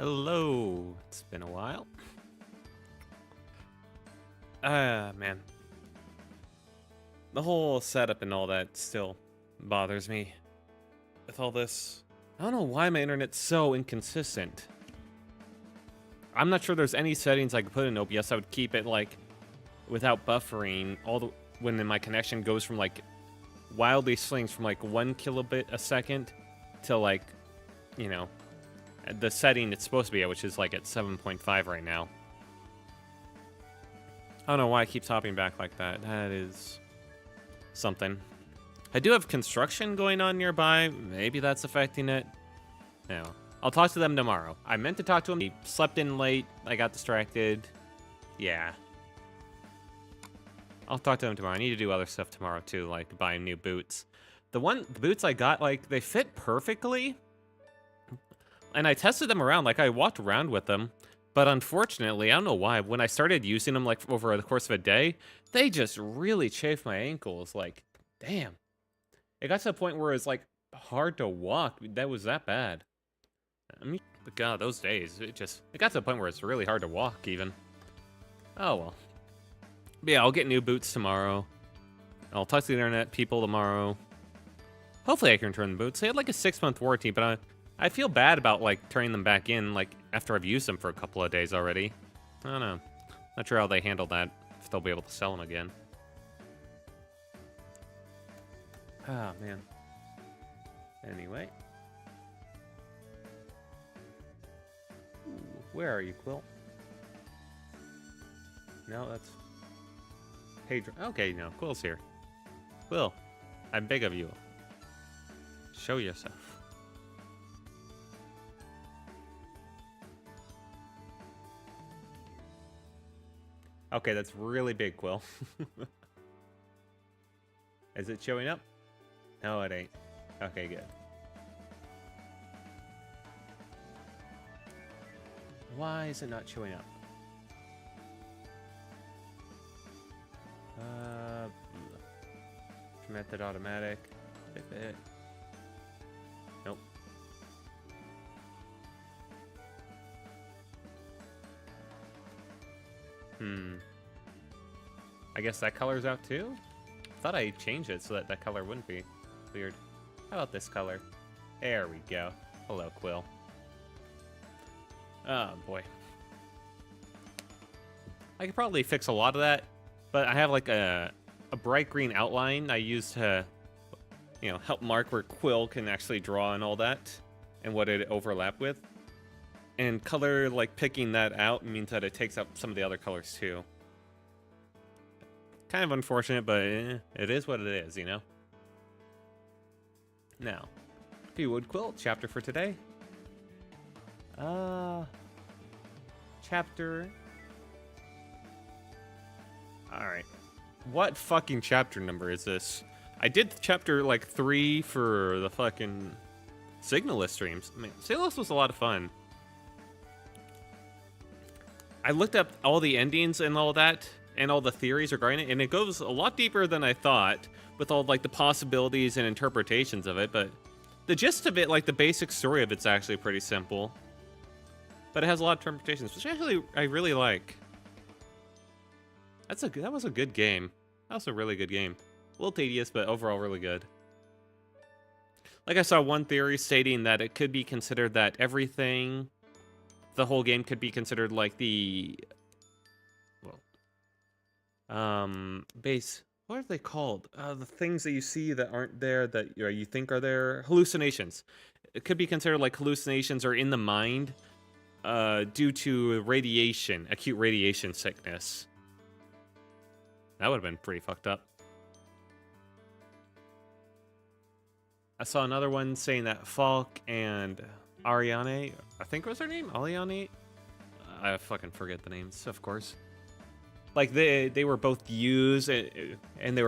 Hello. It's been a while. Man. The whole setup and all that still bothers me. With all this, I don't know why my internet's so inconsistent. I'm not sure there's any settings I could put in OBS that would keep it like without buffering when my connection goes from like wildly swings from like 1 kilobit a second to like, you know, the setting it's supposed to be at, which is like at 7.5 right now. I don't know why it keeps hopping back like that. That is something. I do have construction going on nearby. Maybe that's affecting it. No. I'll talk to them tomorrow. I meant to talk to him. He slept in late. I got distracted. Yeah. I'll talk to him tomorrow. I need to do other stuff tomorrow too, like buying new boots. The boots I got, like, they fit perfectly. And I tested them around. Like, I walked around with them. But unfortunately, I don't know why, when I started using them, like, over the course of a day, they just really chafed my ankles. Like, damn. It got to the point where it's, like, hard to walk. That was that bad. I mean, but God, those days, it got to the point where it's really hard to walk, even. Oh, well. But yeah, I'll get new boots tomorrow. I'll talk to the internet people tomorrow. Hopefully I can return the boots. They had, like, a 6-month warranty, but I feel bad about, like, turning them back in, like, after I've used them for a couple of days already. I don't know. Not sure how they handle that, if they'll be able to sell them again. Ah, man. Anyway. Ooh, where are you, Quill? No, that's... Pedro. Okay, no, Quill's here. Quill, I beg of you. Show yourself. Okay, that's really big, Quill. Is it showing up? No, it ain't. Okay, good. Why is it not showing up? Method automatic. Nope. I guess that color's out too? Thought I changed it so that that color wouldn't be. Weird. How about this color? There we go. Hello, Quill. Oh, boy. I could probably fix a lot of that, but I have like a bright green outline I use to, you know, help mark where Quill can actually draw and all that, and what it overlap with. And color, like, picking that out means that it takes out some of the other colors too. Kind of unfortunate, but it is what it is, you know? Now, if you would, Quill, chapter for today. Chapter... Alright. What fucking chapter number is this? I did chapter, like, 3 for the fucking Signalist streams. I mean, Signalist was a lot of fun. I looked up all the endings and all that, and all the theories regarding it, and it goes a lot deeper than I thought, with all, like, the possibilities and interpretations of it, but the gist of it, like, the basic story of it's actually pretty simple. But it has a lot of interpretations, which actually I really like. That was a good game. That was a really good game. A little tedious, but overall really good. Like, I saw one theory stating that it could be considered that everything, the whole game could be considered like the, well, what are they called? The things that you see that aren't there that you think are there. Hallucinations. It could be considered like hallucinations or in the mind due to radiation, acute radiation sickness. That would have been pretty fucked up. I saw another one saying that Falk and Ariane, I think was her name? Aliane? I fucking forget the names, of course. Like, they were both used, and they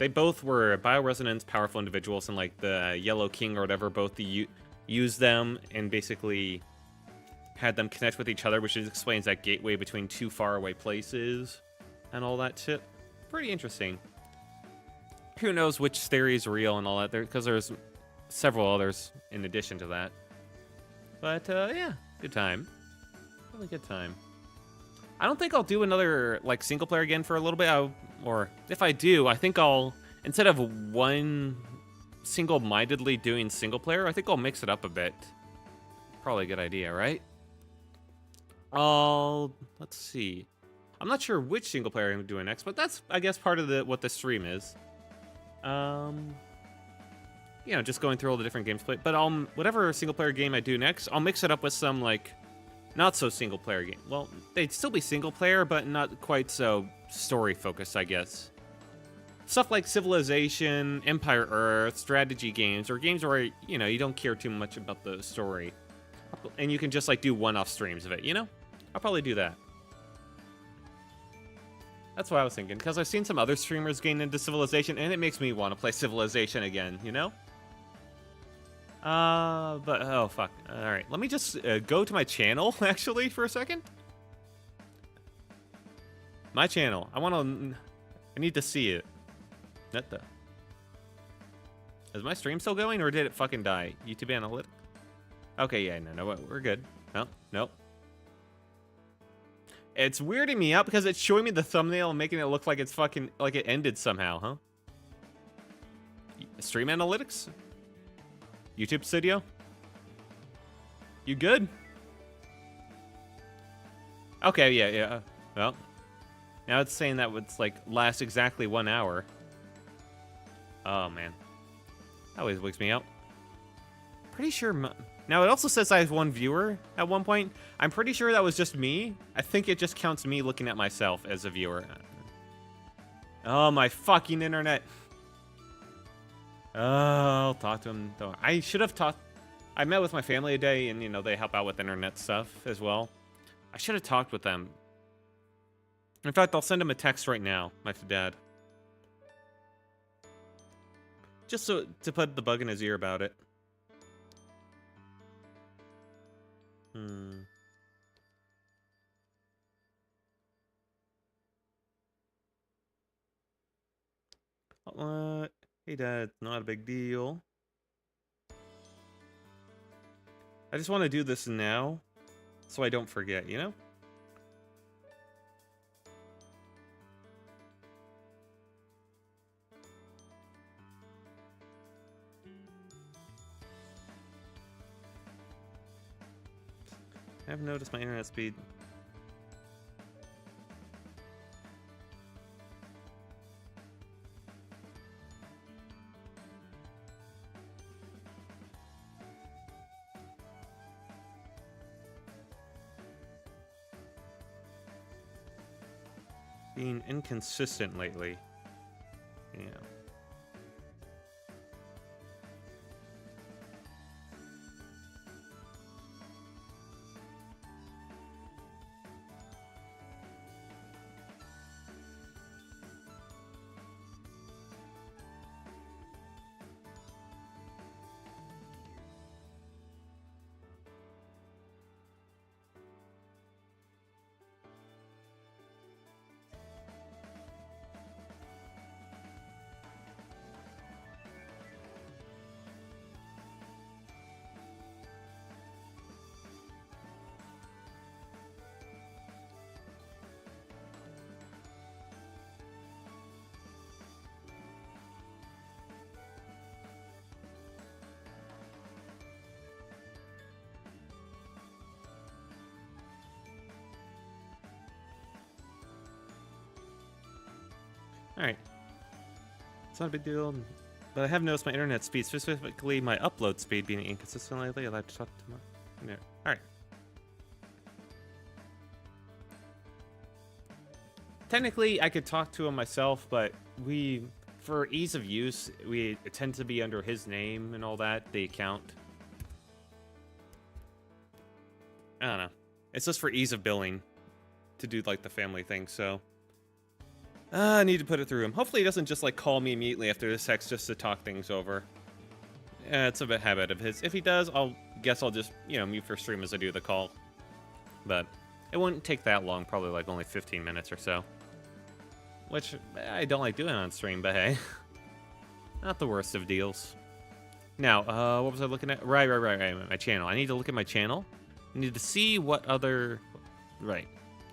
both were bioresonance powerful individuals, and like the Yellow King or whatever both used them and basically had them connect with each other, which explains that gateway between two faraway places and all that shit. Pretty interesting. Who knows which theory is real and all that, because there's several others in addition to that. But, yeah, Good time. Really good time. I don't think I'll do another, like, single player again for a little bit. Or if I do, I think I'll, instead of one single-mindedly doing single player, I think I'll mix it up a bit. Probably a good idea, right? Let's see. I'm not sure which single player I'm doing next, but that's, I guess, part of what the stream is. You know, just going through all the different games played. But whatever single player game I do next, I'll mix it up with some, like, not so single player game. Well, they'd still be single player, but not quite so story focused, I guess. Stuff like Civilization, Empire Earth, strategy games, or games where, you know, you don't care too much about the story. And you can just, like, do one-off streams of it, you know? I'll probably do that. That's what I was thinking, because I've seen some other streamers gain into Civilization, and it makes me want to play Civilization again, you know? But, oh, fuck. Alright, let me just go to my channel, actually, for a second. My channel. I need to see it. What the? Is my stream still going, or did it fucking die? YouTube Analytics? Okay, yeah, no, we're good. No, nope. It's weirding me out because it's showing me the thumbnail and making it look like it's fucking, like it ended somehow, huh? Stream Analytics? YouTube Studio? You good? Okay, yeah. Well, now it's saying that would, like, last exactly 1 hour. Oh, man. That always wigs me out. Pretty sure... Now, it also says I have 1 viewer at one point. I'm pretty sure that was just me. I think it just counts me looking at myself as a viewer. Oh, my fucking internet. Oh, I'll talk to him. I should have talked... I met with my family today, and, you know, they help out with internet stuff as well. I should have talked with them. In fact, I'll send him a text right now, my dad. Just so to put the bug in his ear about it. Hey, Dad, not a big deal. I just want to do this now, so I don't forget, you know? I have noticed my internet speed. Being inconsistent lately. Yeah. Alright. It's not a big deal, but I have noticed my internet speed, specifically my upload speed, being inconsistent lately. I'd like to talk to my... Yeah. Alright. Technically, I could talk to him myself, but for ease of use, we tend to be under his name and all that, the account. I don't know. It's just for ease of billing to do, like, the family thing, so... I need to put it through him. Hopefully he doesn't just, like, call me immediately after this text just to talk things over. Yeah, it's a bit habit of his. If he does, I'll just, you know, mute for stream as I do the call. But it wouldn't take that long, probably, like, only 15 minutes or so. Which I don't like doing on stream, but hey. Not the worst of deals. Now, what was I looking at? Right, my channel. I need to look at my channel. Need to see what other... Right.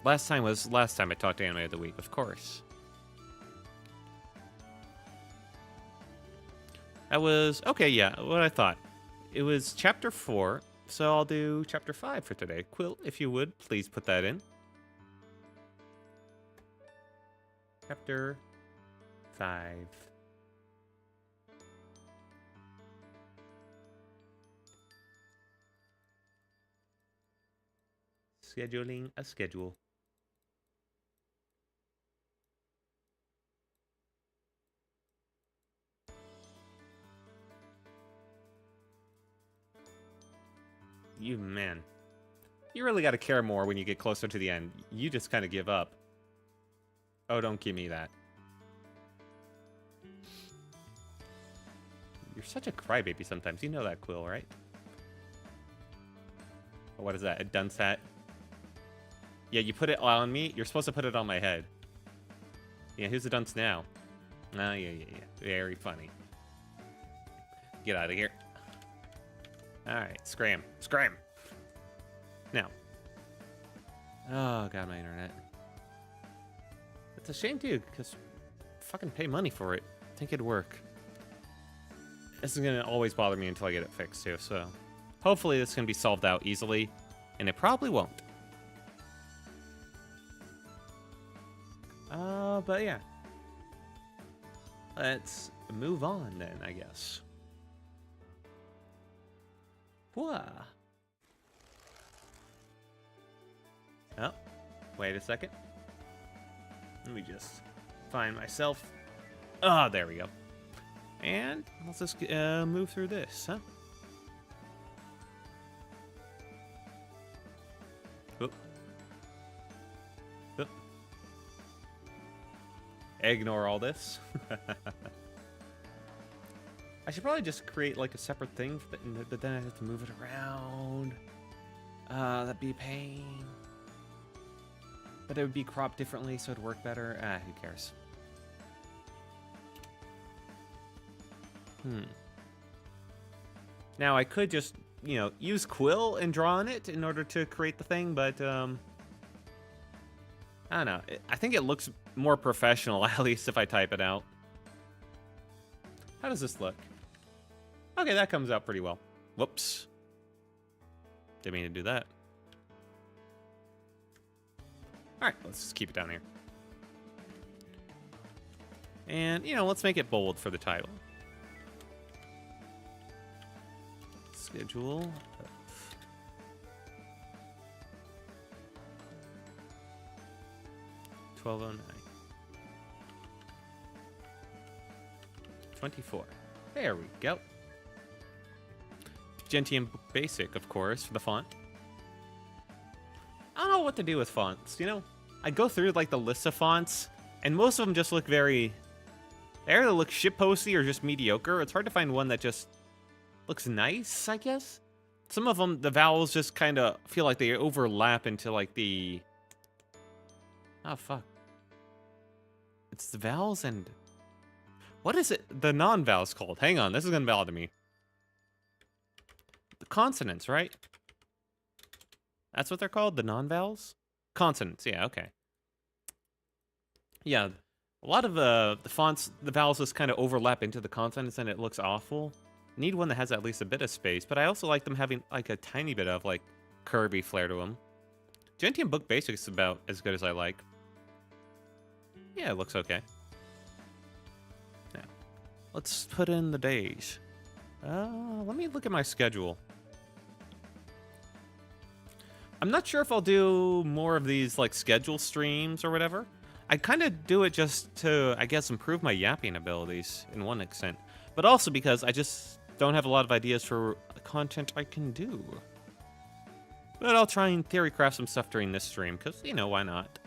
Last time I talked to Anime of the Week, of course. That was... Okay, yeah, what I thought. It was Chapter 4, so I'll do Chapter 5 for today. Quill, if you would, please put that in. Chapter 5. Scheduling a schedule. You, man. You really got to care more when you get closer to the end. You just kind of give up. Oh, don't give me that. You're such a crybaby sometimes. You know that, Quill, right? Oh, what is that? A Dunsat? Yeah, you put it on me. You're supposed to put it on my head. Yeah, who's the dunce now? Oh, yeah. Very funny. Get out of here. Alright, scram. Scram! Now. Oh, God, my internet. It's a shame, dude, because fucking pay money for it. Think it'd work. This is going to always bother me until I get it fixed, too, so... Hopefully this can be solved out easily, and it probably won't. But yeah. Let's move on, then, I guess. Whoa. Oh, wait a second. Let me just find myself. Oh, there we go. And let's just move through this, huh? Oop. Oop. Ignore all this. I should probably just create like a separate thing, but then I have to move it around. That'd be a pain. But it would be cropped differently, so it'd work better. Who cares? Now I could just, you know, use Quill and draw on it in order to create the thing, but I don't know. I think it looks more professional, at least if I type it out. How does this look? Okay, that comes out pretty well. Whoops. Didn't mean to do that. Alright, let's just keep it down here. And, you know, let's make it bold for the title. Schedule. 1209. 24. There we go. Gentium Basic, of course, for the font. I don't know what to do with fonts, you know? I go through, like, the list of fonts, and most of them just look very... They either look shitposty or just mediocre. It's hard to find one that just looks nice, I guess? Some of them, the vowels just kind of feel like they overlap into, like, the... Oh, fuck. It's the vowels and... What is it? The non-vowels called? Hang on, this is gonna bother me. The consonants, right? That's what they're called? The non-vowels? Consonants, yeah, okay. Yeah, a lot of the fonts, the vowels just kind of overlap into the consonants and it looks awful. Need one that has at least a bit of space, but I also like them having like a tiny bit of like curvy flair to them. Gentium Book Basics is about as good as I like. Yeah, it looks okay. Now, let's put in the days. Let me look at my schedule. I'm not sure if I'll do more of these like schedule streams or whatever. I kind of do it just to, I guess, improve my yapping abilities in one extent. But also because I just don't have a lot of ideas for content I can do. But I'll try and theory craft some stuff during this stream, because, you know, why not?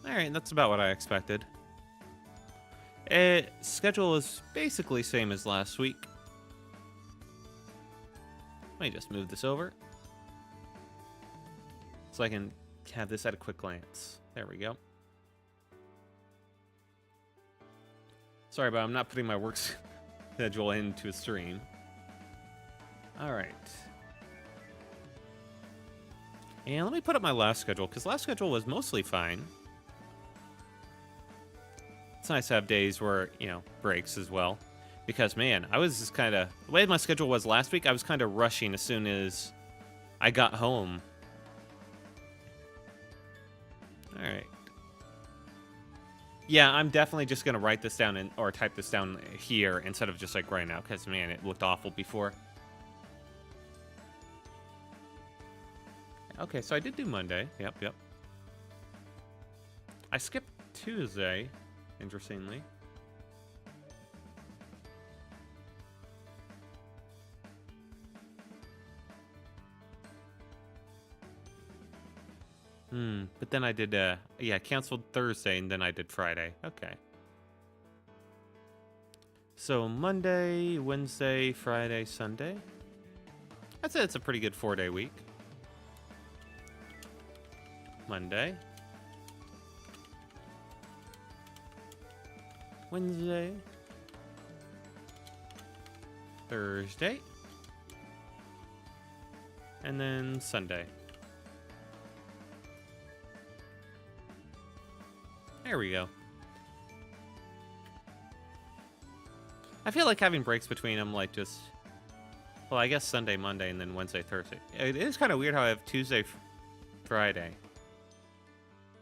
Alright, that's about what I expected. Schedule is basically same as last week. Let me just move this over. So I can have this at a quick glance. There we go. Sorry, but I'm not putting my works... schedule into a stream. All right. And let me put up my last schedule, because last schedule was mostly fine. It's nice to have days where, you know, breaks as well. Because, man, I was just kind of... The way my schedule was last week, I was kind of rushing as soon as I got home. All right. Yeah, I'm definitely just going to write this down or type this down here instead of just, like, right now. Because, man, it looked awful before. Okay, so I did do Monday. Yep. I skipped Tuesday, interestingly. But then I did, yeah, canceled Thursday, and then I did Friday. Okay. So Monday, Wednesday, Friday, Sunday. I'd say it's a pretty good 4-day week. Monday. Wednesday. Thursday. And then Sunday. There we go. I feel like having breaks between them, like just... Well, I guess Sunday, Monday, and then Wednesday, Thursday. It is kind of weird how I have Tuesday, Friday.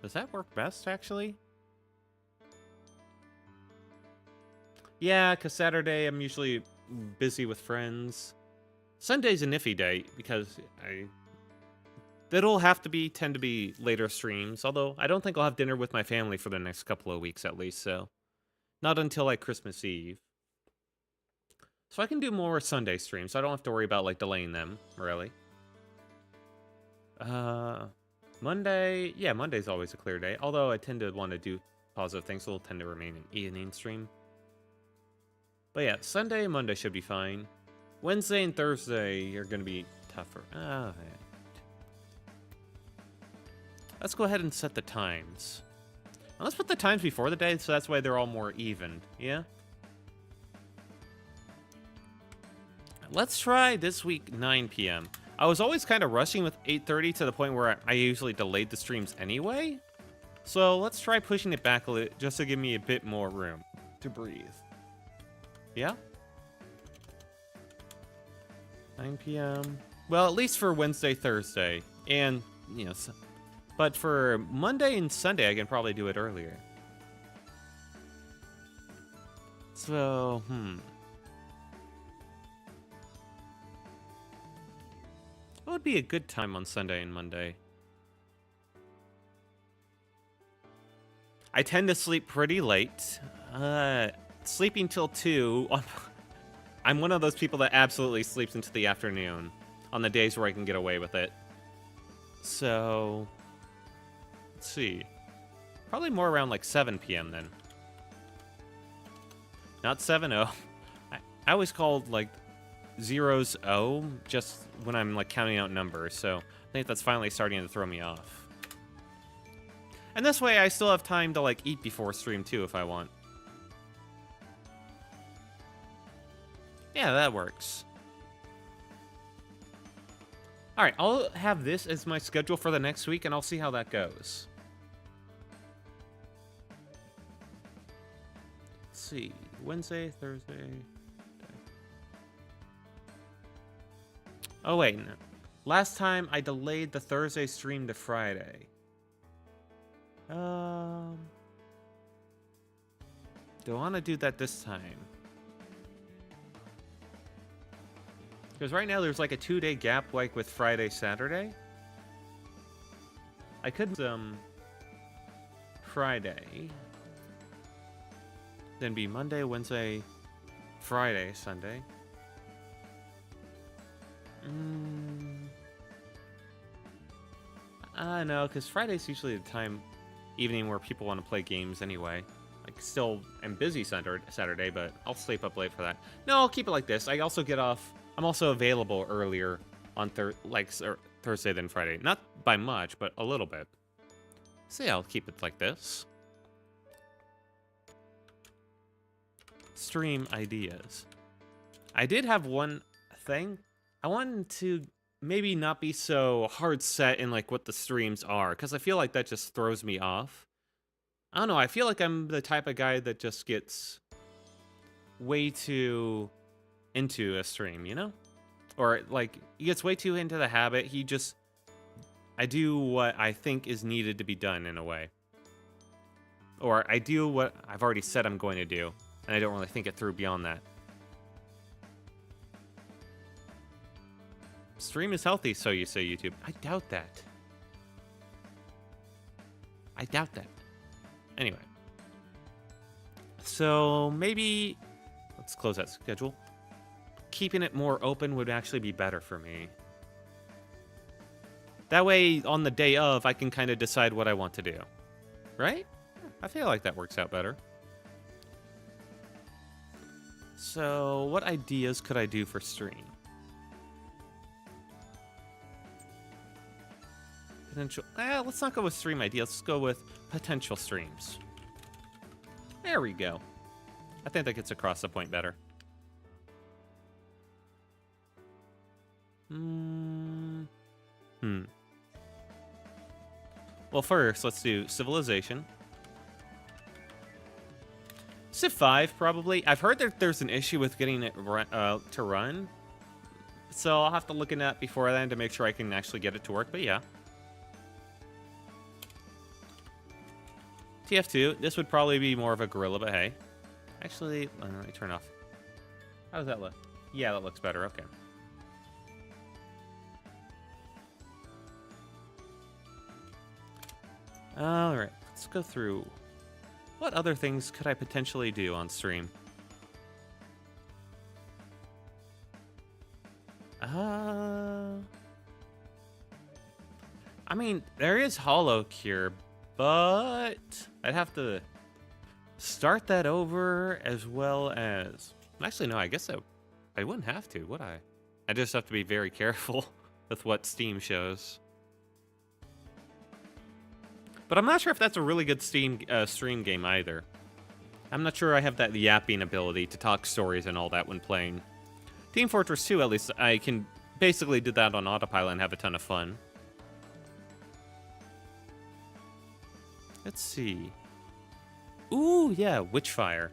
Does that work best, actually? Yeah, because Saturday I'm usually busy with friends. Sunday's a iffy day, because it'll have to tend to be later streams, although I don't think I'll have dinner with my family for the next couple of weeks at least, so not until like Christmas Eve. So I can do more Sunday streams, so I don't have to worry about like delaying them, really. Monday, yeah, Monday's always a clear day, although I tend to want to do positive things, so it'll tend to remain an evening stream. But yeah, Sunday and Monday should be fine. Wednesday and Thursday are going to be tougher. Yeah. Let's go ahead and set the times. Now, let's put the times before the day, so that's why they're all more even. Yeah? Let's try this week 9 p.m. I was always kind of rushing with 8:30 to the point where I usually delayed the streams anyway. So let's try pushing it back a little, just to give me a bit more room to breathe. Yeah? 9 p.m. Well, at least for Wednesday, Thursday. And, you know... But for Monday and Sunday, I can probably do it earlier. So, What would be a good time on Sunday and Monday? I tend to sleep pretty late. Sleeping till 2. I'm one of those people that absolutely sleeps into the afternoon on the days where I can get away with it. So... Let's see. Probably more around like 7 p.m. then. Not 7-0. I always called like zeros O just when I'm like counting out numbers, so I think that's finally starting to throw me off. And this way I still have time to like eat before stream too if I want. Yeah, that works. Alright, I'll have this as my schedule for the next week, and I'll see how that goes. Let's see. Wednesday, Thursday... Oh, wait. No. Last time, I delayed the Thursday stream to Friday. Do I want to do that this time? Because right now there's like a 2-day gap, like with Friday, Saturday. I could Friday, then be Monday, Wednesday, Friday, Sunday. No, because Friday's usually the evening where people want to play games anyway. Like, still am busy Saturday, but I'll sleep up late for that. No, I'll keep it like this. I also get off. I'm also available earlier on Thursday than Friday. Not by much, but a little bit. So yeah, I'll keep it like this. Stream ideas. I did have one thing. I wanted to maybe not be so hard set in like what the streams are, because I feel like that just throws me off. I don't know, I feel like I'm the type of guy that just gets way too into a stream, you know? Or like he gets way too into the habit. I do what I think is needed to be done in a way. Or I do what I've already said I'm going to do, and I don't really think it through beyond that. Stream is healthy, so you say, YouTube. I doubt that. I doubt that. Anyway. So maybe let's close that schedule. Keeping it more open would actually be better for me. That way, on the day of, I can kind of decide what I want to do. Right? I feel like that works out better. So, what ideas could I do for stream? Potential. Let's not go with stream ideas. Let's go with potential streams. There we go. I think that gets across the point better. Well, first, let's do Civilization. Civ 5, probably. I've heard that there's an issue with getting it to run. So I'll have to look into that before then to make sure I can actually get it to work, but yeah. TF2, this would probably be more of a guerrilla, but hey. Actually, let me turn off. How does that look? Yeah, that looks better, okay. Alright, let's go through. What other things could I potentially do on stream? I mean, there is Hollow Cure, but I'd have to start that over as well as... Actually, no, I guess I wouldn't have to, would I? I just have to be very careful with what Steam shows. But I'm not sure if that's a really good stream game either. I'm not sure I have that yapping ability to talk stories and all that when playing. Team Fortress 2, at least, I can basically do that on autopilot and have a ton of fun. Let's see. Ooh, yeah, Witchfire.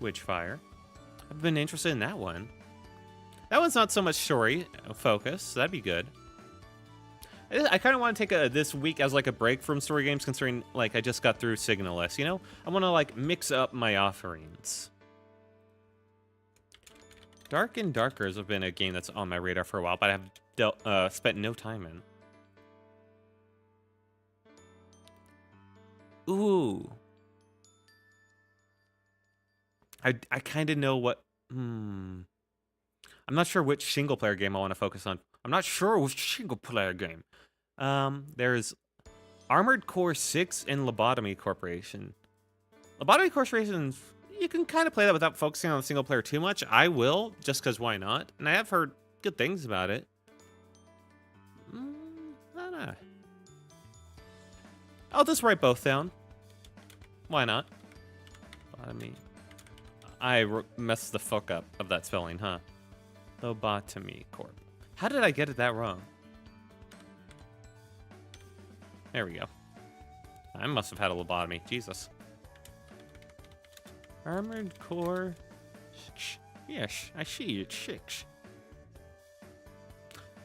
Witchfire. I've been interested in that one. That one's not so much story focus, so that'd be good. I kind of want to take this week as like a break from story games, considering like I just got through Signalist, you know? I want to like mix up my offerings. Dark and Darkers have been a game that's on my radar for a while, but I have spent no time in. Ooh. I kind of know what... I'm not sure which single-player game I want to focus on. I'm not sure which single-player game. There's Armored Core 6 and Lobotomy Corporation. Lobotomy Corporation, you can kind of play that without focusing on the single-player too much. I will, just because why not? And I have heard good things about it. I don't know. I'll just write both down. Why not? Lobotomy. I messed the fuck up of that spelling, huh? Lobotomy Corp. How did I get it that wrong? There we go. I must have had a lobotomy. Jesus. Armored Core. Yes, I see it. 6.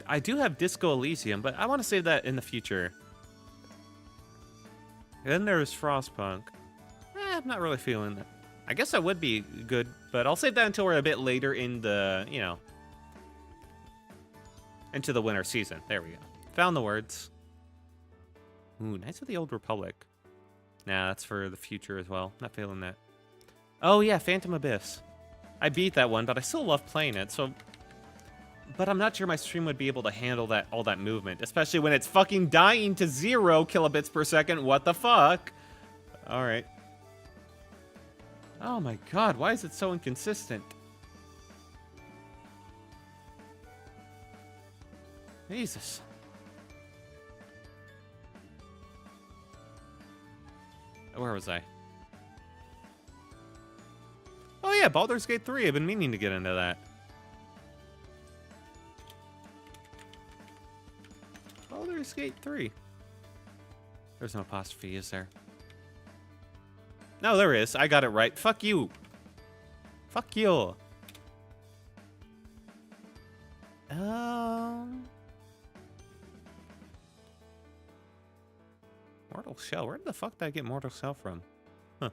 I do have Disco Elysium, but I want to save that in the future. Then there's Frostpunk. I'm not really feeling that. I guess that would be good, but I'll save that until we're a bit later in the, you know, into the winter season. There we go. Found the words. Ooh, Knights of the Old Republic. Nah, that's for the future as well. Not feeling that. Oh yeah, Phantom Abyss. I beat that one, but I still love playing it, so... But I'm not sure my stream would be able to handle that all that movement, especially when it's fucking dying to 0 kilobits per second. What the fuck? Alright. Oh my god, why is it so inconsistent? Jesus. Where was I? yeah, Baldur's Gate 3. I've been meaning to get into that. Baldur's Gate 3. There's no apostrophe, is there? No, there is. I got it right. Fuck you. Fuck you. Mortal Shell. Where the fuck did I get Mortal Shell from? Huh.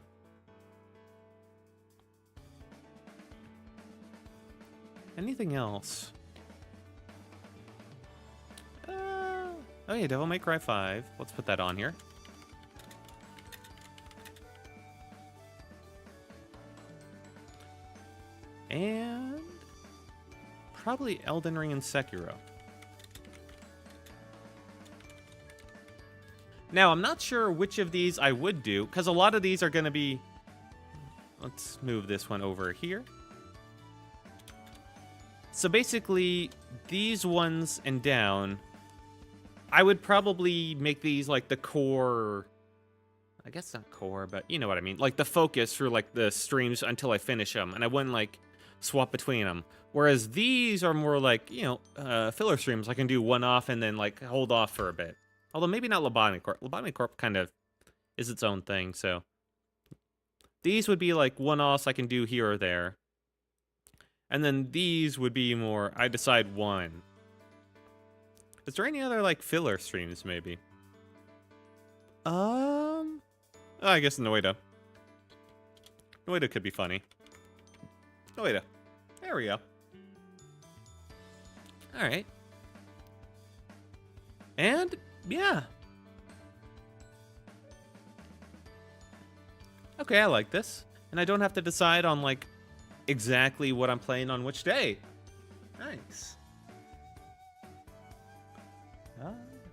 Anything else? Oh yeah, Devil May Cry 5. Let's put that on here. And probably Elden Ring and Sekiro. Now, I'm not sure which of these I would do, because a lot of these are going to be... Let's move this one over here. So basically, these ones and down, I would probably make these like the core... I guess not core, but you know what I mean. Like the focus for like the streams until I finish them, and I wouldn't like swap between them. Whereas these are more like, you know, filler streams. I can do one off and then like hold off for a bit. Although maybe not Lobotomy Corp. Lobotomy Corp kind of is its own thing, so. These would be like one-offs I can do here or there. And then these would be more, I decide one. Is there any other like filler streams maybe? Oh, I guess Noida. Noida could be funny. Noida. There we go. Alright. And, yeah. Okay, I like this. And I don't have to decide on, like, exactly what I'm playing on which day. Nice.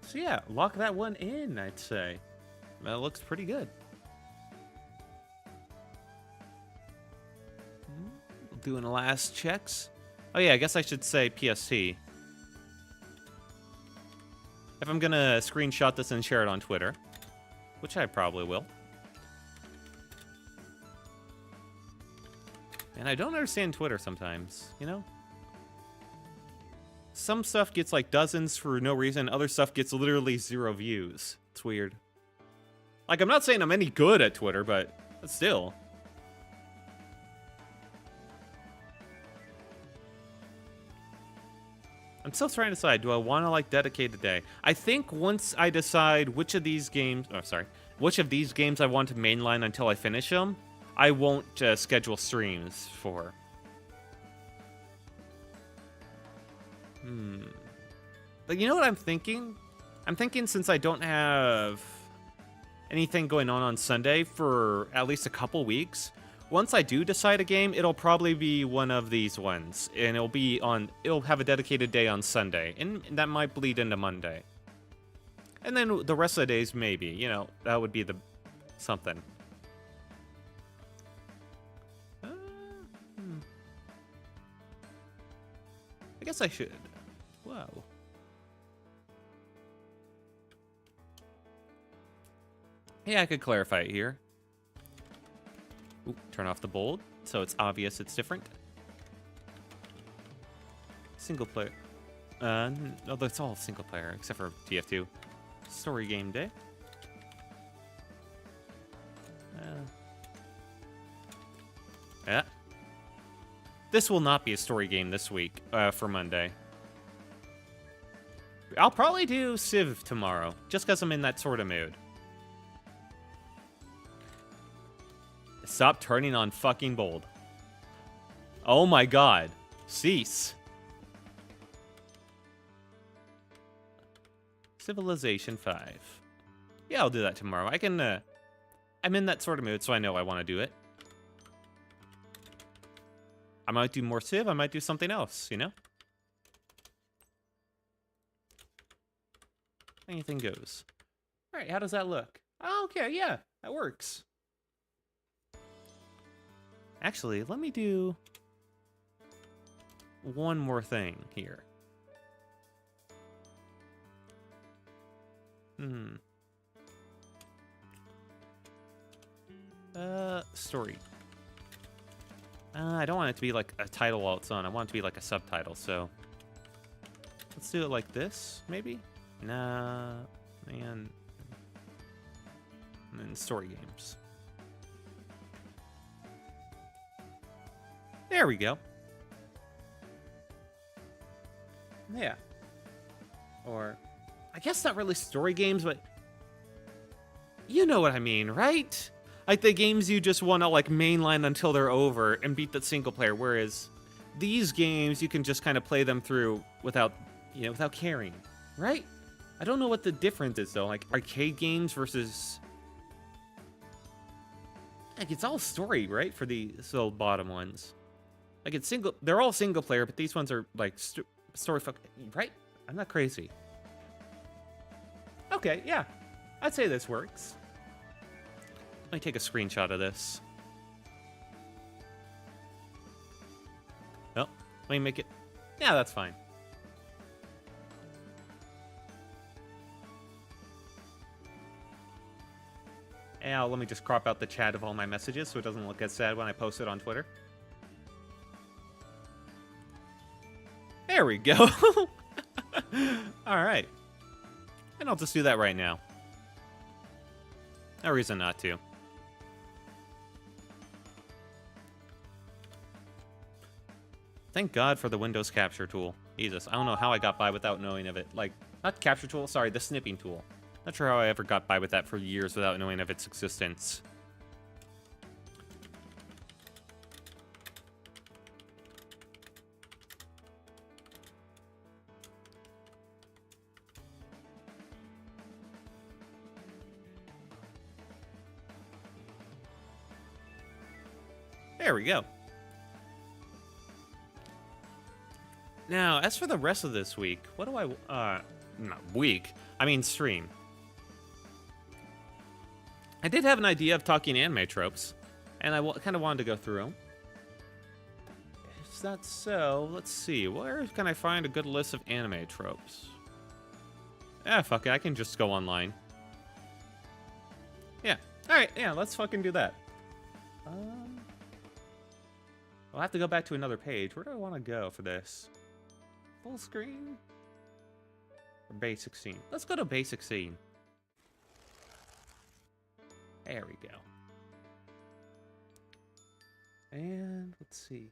So yeah, lock that one in, I'd say. That looks pretty good. Doing the last checks. Oh yeah, I guess I should say PST. If I'm gonna screenshot this and share it on Twitter, which I probably will. And I don't understand Twitter sometimes, you know? Some stuff gets like dozens for no reason, other stuff gets literally 0 views. It's weird. Like, I'm not saying I'm any good at Twitter, but still. I'm still trying to decide, do I want to, like, dedicate a day? I think once I decide which of these games... Oh, sorry. Which of these games I want to mainline until I finish them, I won't schedule streams for. But you know what I'm thinking? I'm thinking since I don't have anything going on Sunday for at least a couple weeks, once I do decide a game, it'll probably be one of these ones, and it'll have a dedicated day on Sunday, and that might bleed into Monday. And then the rest of the days, maybe, you know, that would be the something. I guess I should. Wow. Yeah, I could clarify it here. Ooh, turn off the bold, so it's obvious it's different. Single player. No, that's all single player, except for TF2. Story game day. Yeah. This will not be a story game this week, for Monday. I'll probably do Civ tomorrow, just because I'm in that sort of mood. Stop turning on fucking bold. Oh my god. Cease. Civilization 5. Yeah, I'll do that tomorrow. I can, I'm in that sort of mood, so I know I want to do it. I might do more Civ, I might do something else, you know? Anything goes. Alright, how does that look? Oh, okay, yeah, that works. Actually, let me do one more thing here. Story. I don't want it to be like a title all its own. I want it to be like a subtitle, so... Let's do it like this, maybe? Nah, man. And then story games. There we go. Yeah. Or, I guess not really story games, but you know what I mean, right? Like the games you just want to like mainline until they're over and beat the single player, whereas these games you can just kind of play them through without, you know, without caring, right? I don't know what the difference is though, like arcade games versus... Like it's all story, right? For the bottom ones. Like it's they're all single player, but these ones are like story right? I'm not crazy. Okay, yeah. I'd say this works. Let me take a screenshot of this. Oh, let me make it... Yeah, that's fine. And let me just crop out the chat of all my messages so it doesn't look as sad when I post it on Twitter. There we go. All right. And I'll just do that right now. No reason not to. Thank God for the Windows capture tool. Jesus, I don't know how I got by without knowing of it. Like, not capture tool, sorry, the snipping tool. Not sure how I ever got by with that for years without knowing of its existence. There we go. Now, as for the rest of this week, what do I... not week. I mean stream. I did have an idea of talking anime tropes, and I kind of wanted to go through them. If that's so, let's see. Where can I find a good list of anime tropes? Ah, fuck it. I can just go online. Yeah. Alright, yeah, let's fucking do that. I'll have to go back to another page. Where do I want to go for this? Full screen? Or basic scene? Let's go to basic scene. There we go. And let's see.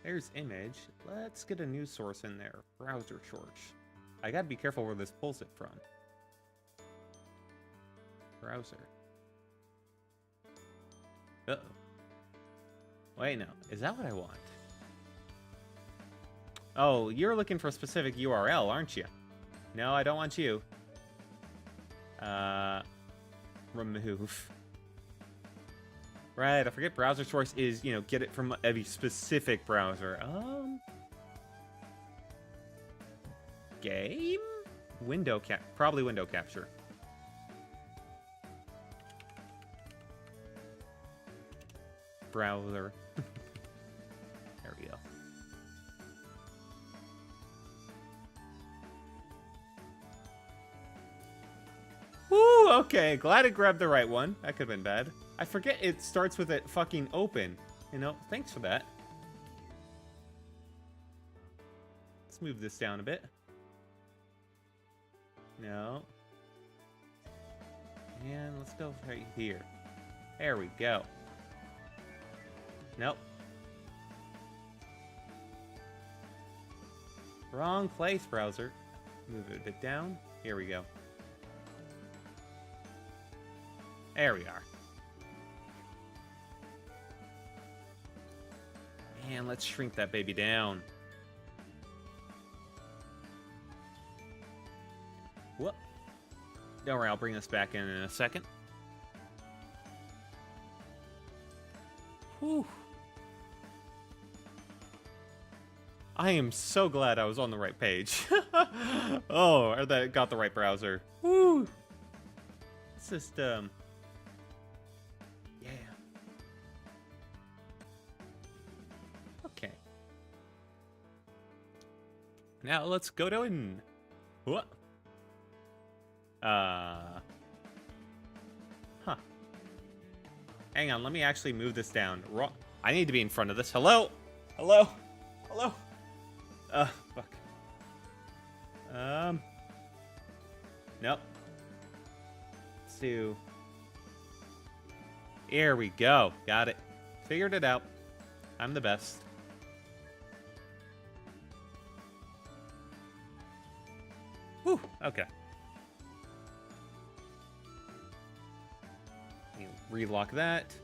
There's image. Let's get a news source in there. Browser source. I gotta be careful where this pulls it from. Browser. Uh-oh. Wait, no. Is that what I want? Oh, you're looking for a specific URL, aren't you? No, I don't want you. Remove. Right, I forget browser source is, you know, get it from a specific browser. Game? Probably window capture. Browser. There we go. Woo, okay. Glad I grabbed the right one. That could have been bad. I forget it starts with it fucking open. You know, thanks for that. Let's move this down a bit. No. And let's go right here. There we go. Nope. Wrong place, browser. Move it a bit down. Here we go. There we are. And let's shrink that baby down. Whoop. Don't worry, I'll bring this back in a second. Whew. I am so glad I was on the right page. Oh, or that I got the right browser. Woo. It's just, yeah. Okay. Now let's go to in. What? Huh. Hang on, let me actually move this down. I need to be in front of this. Hello? Hello? Hello? Fuck. Nope. Let's do... Here we go. Got it. Figured it out. I'm the best. Whew, okay. Relock that.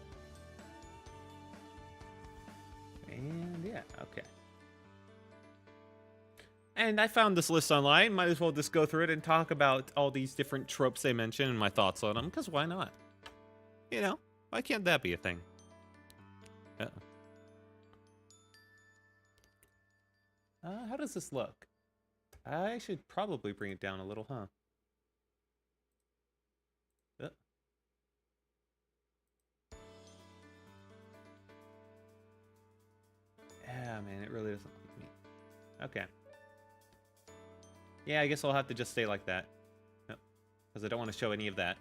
And yeah, okay. And I found this list online. Might as well just go through it and talk about all these different tropes they mention and my thoughts on them, because why not? You know, why can't that be a thing? How does this look? I should probably bring it down a little, huh? Yeah, man, it really doesn't like me. Okay. Yeah, I guess I'll have to just stay like that. Because I don't want to show any of that.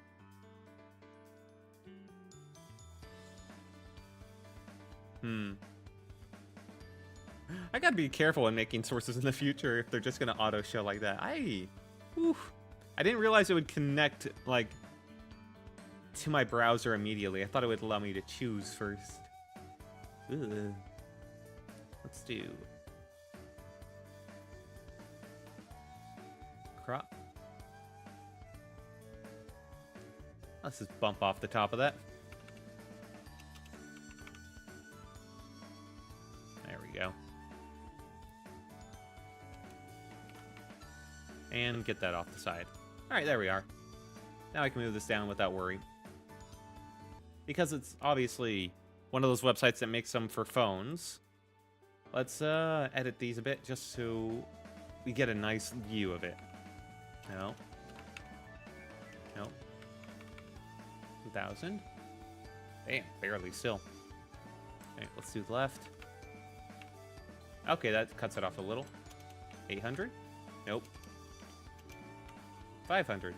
I gotta be careful when making sources in the future if they're just gonna auto-show like that. I didn't realize it would connect, like, to my browser immediately. I thought it would allow me to choose first. Ugh. Let's do... crop. Let's just bump off the top of that. There we go. And get that off the side. Alright, there we are. Now I can move this down without worry. Because it's obviously one of those websites that makes them for phones. Let's edit these a bit just so we get a nice view of it. No. Nope. 1,000. Damn, barely still. Okay, let's do the left. Okay, that cuts it off a little. 800? Nope. 500.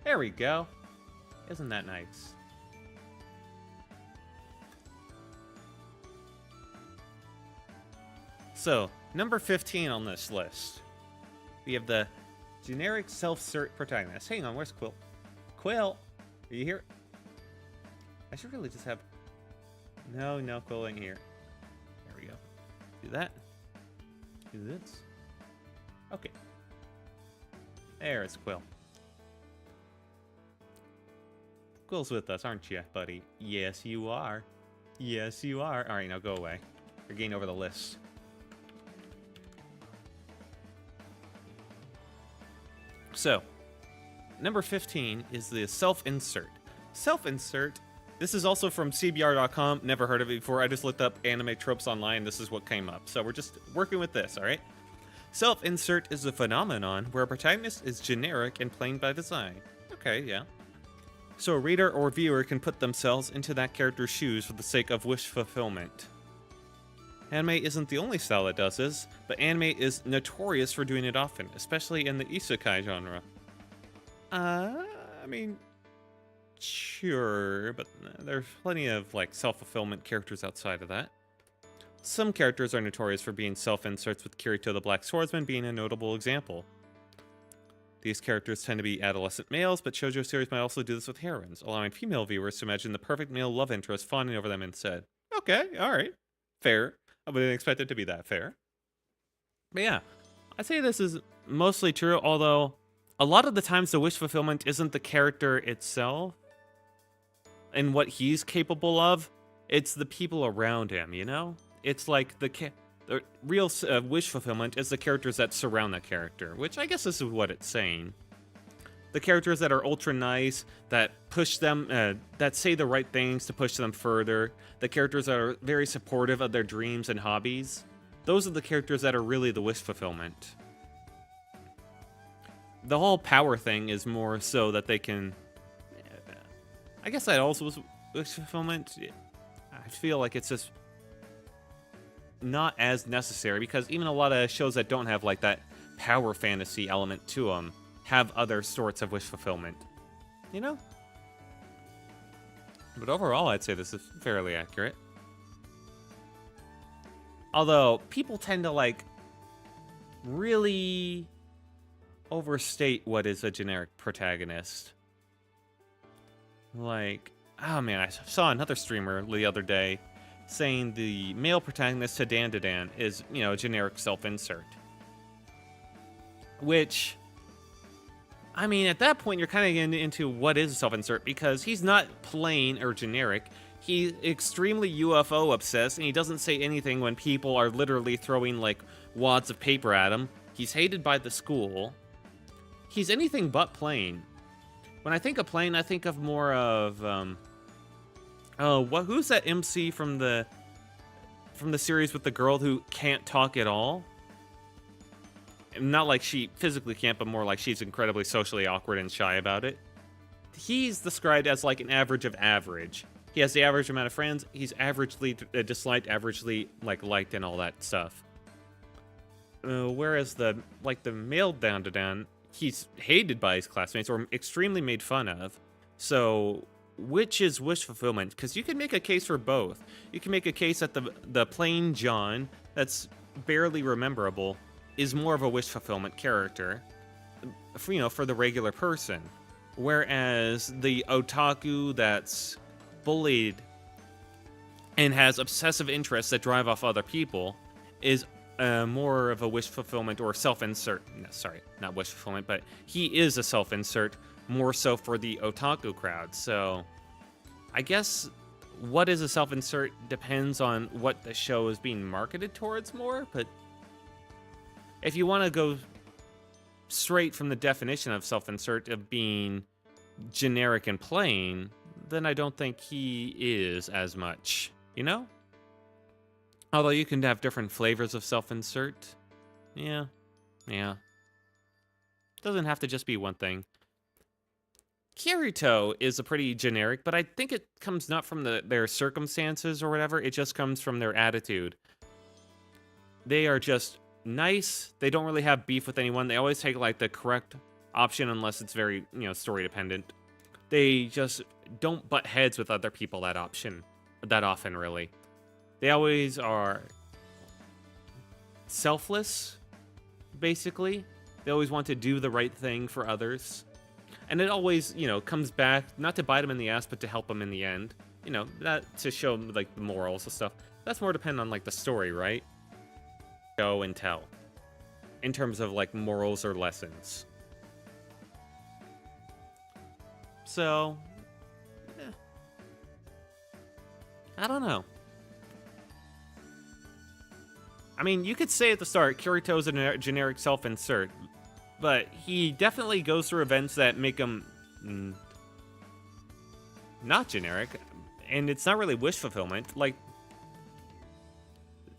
There we go. Isn't that nice? So, number 15 on this list. We have the generic self-cert protagonist. Hang on, where's Quill? Quill! Are you here? I should really just have... No, Quill ain't here. There we go. Do that. Do this. Okay. There's Quill. Quill's with us, aren't you, buddy? Yes, you are. Yes, you are. Alright, now go away. You're getting over the list. So, number 15 is the self-insert. Self-insert, this is also from cbr.com. Never heard of it before. I just looked up anime tropes online. This is what came up. So we're just working with this, all right? Self-insert is a phenomenon where a protagonist is generic and plain by design. Okay, yeah. So a reader or viewer can put themselves into that character's shoes for the sake of wish fulfillment. Anime isn't the only style that does this, but anime is notorious for doing it often, especially in the isekai genre. I mean, sure, but there's plenty of, like, self-fulfillment characters outside of that. Some characters are notorious for being self-inserts, with Kirito the Black Swordsman being a notable example. These characters tend to be adolescent males, but shoujo series might also do this with heroines, allowing female viewers to imagine the perfect male love interest fawning over them instead. Okay, alright. Fair. I wouldn't expect it to be that fair. But yeah, I'd say this is mostly true, although a lot of the times the wish fulfillment isn't the character itself and what he's capable of. It's the people around him, you know? It's like the real wish fulfillment is the characters that surround that character, which I guess this is what it's saying. The characters that are ultra nice, that push them, that say the right things to push them further. The characters that are very supportive of their dreams and hobbies. Those are the characters that are really the wish fulfillment. The whole power thing is more so that they can... I guess that also was wish fulfillment. I feel like it's just... not as necessary, because even a lot of shows that don't have like that power fantasy element to them have other sorts of wish fulfillment, you know? But overall, I'd say this is fairly accurate. Although, people tend to, like, really overstate what is a generic protagonist. Like, oh man, I saw another streamer the other day saying the male protagonist to Dan is, you know, a generic self-insert. Which, I mean, at that point, you're kind of getting into what is a self-insert, because he's not plain or generic. He's extremely UFO obsessed, and he doesn't say anything when people are literally throwing, like, wads of paper at him. He's hated by the school. He's anything but plain. When I think of plain, I think of more of, who's that MC from the series with the girl who can't talk at all? Not like she physically can't, but more like she's incredibly socially awkward and shy about it. He's described as like an average of average. He has the average amount of friends. He's averagely disliked, averagely like liked, and all that stuff. Whereas the male Dan, he's hated by his classmates or extremely made fun of. So which is wish fulfillment? Because you can make a case for both. You can make a case that the plain John that's barely rememberable is more of a wish fulfillment character, for the regular person. Whereas the otaku that's bullied and has obsessive interests that drive off other people is more of a wish fulfillment or self-insert. No, sorry, not wish fulfillment, but he is a self-insert more so for the otaku crowd. So I guess what is a self-insert depends on what the show is being marketed towards more, but if you want to go straight from the definition of self-insert of being generic and plain, then I don't think he is as much, you know? Although you can have different flavors of self-insert. Yeah. Doesn't have to just be one thing. Kirito is a pretty generic, but I think it comes not from their circumstances or whatever, it just comes from their attitude. They are just nice. They don't really have beef with anyone. They always take like the correct option unless it's very, story dependent. They just don't butt heads with other people that often, really. They always are selfless, basically. They always want to do the right thing for others. And it always, comes back, not to bite them in the ass, but to help them in the end. That to show them, like, the morals and stuff. That's more dependent on, like, the story, right? Show and tell. In terms of, like, morals or lessons. So, I don't know. I mean, you could say at the start, Kirito's a generic self-insert, but he definitely goes through events that make him not generic, and it's not really wish fulfillment. Like,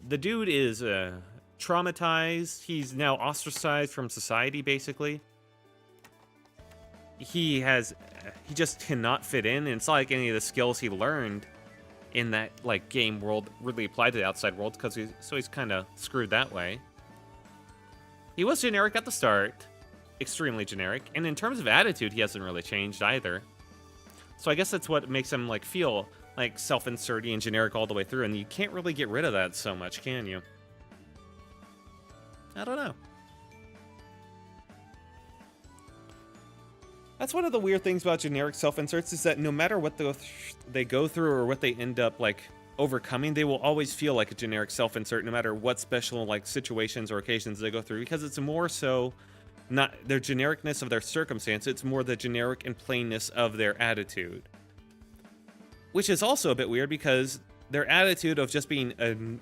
the dude is traumatized. He's now ostracized from society, basically. He just cannot fit in, and it's not like any of the skills he learned in that, like, game world really applied to the outside world, because he's kind of screwed that way. He was generic at the start, extremely generic, and in terms of attitude, he hasn't really changed either. So I guess that's what makes him, like, feel like self-inserty and generic all the way through, and you can't really get rid of that so much, can you? I don't know. That's one of the weird things about generic self-inserts, is that no matter what they go through or what they end up, like, overcoming, they will always feel like a generic self-insert no matter what special, like, situations or occasions they go through, because it's more so not their genericness of their circumstance, it's more the generic and plainness of their attitude. Which is also a bit weird, because their attitude of just being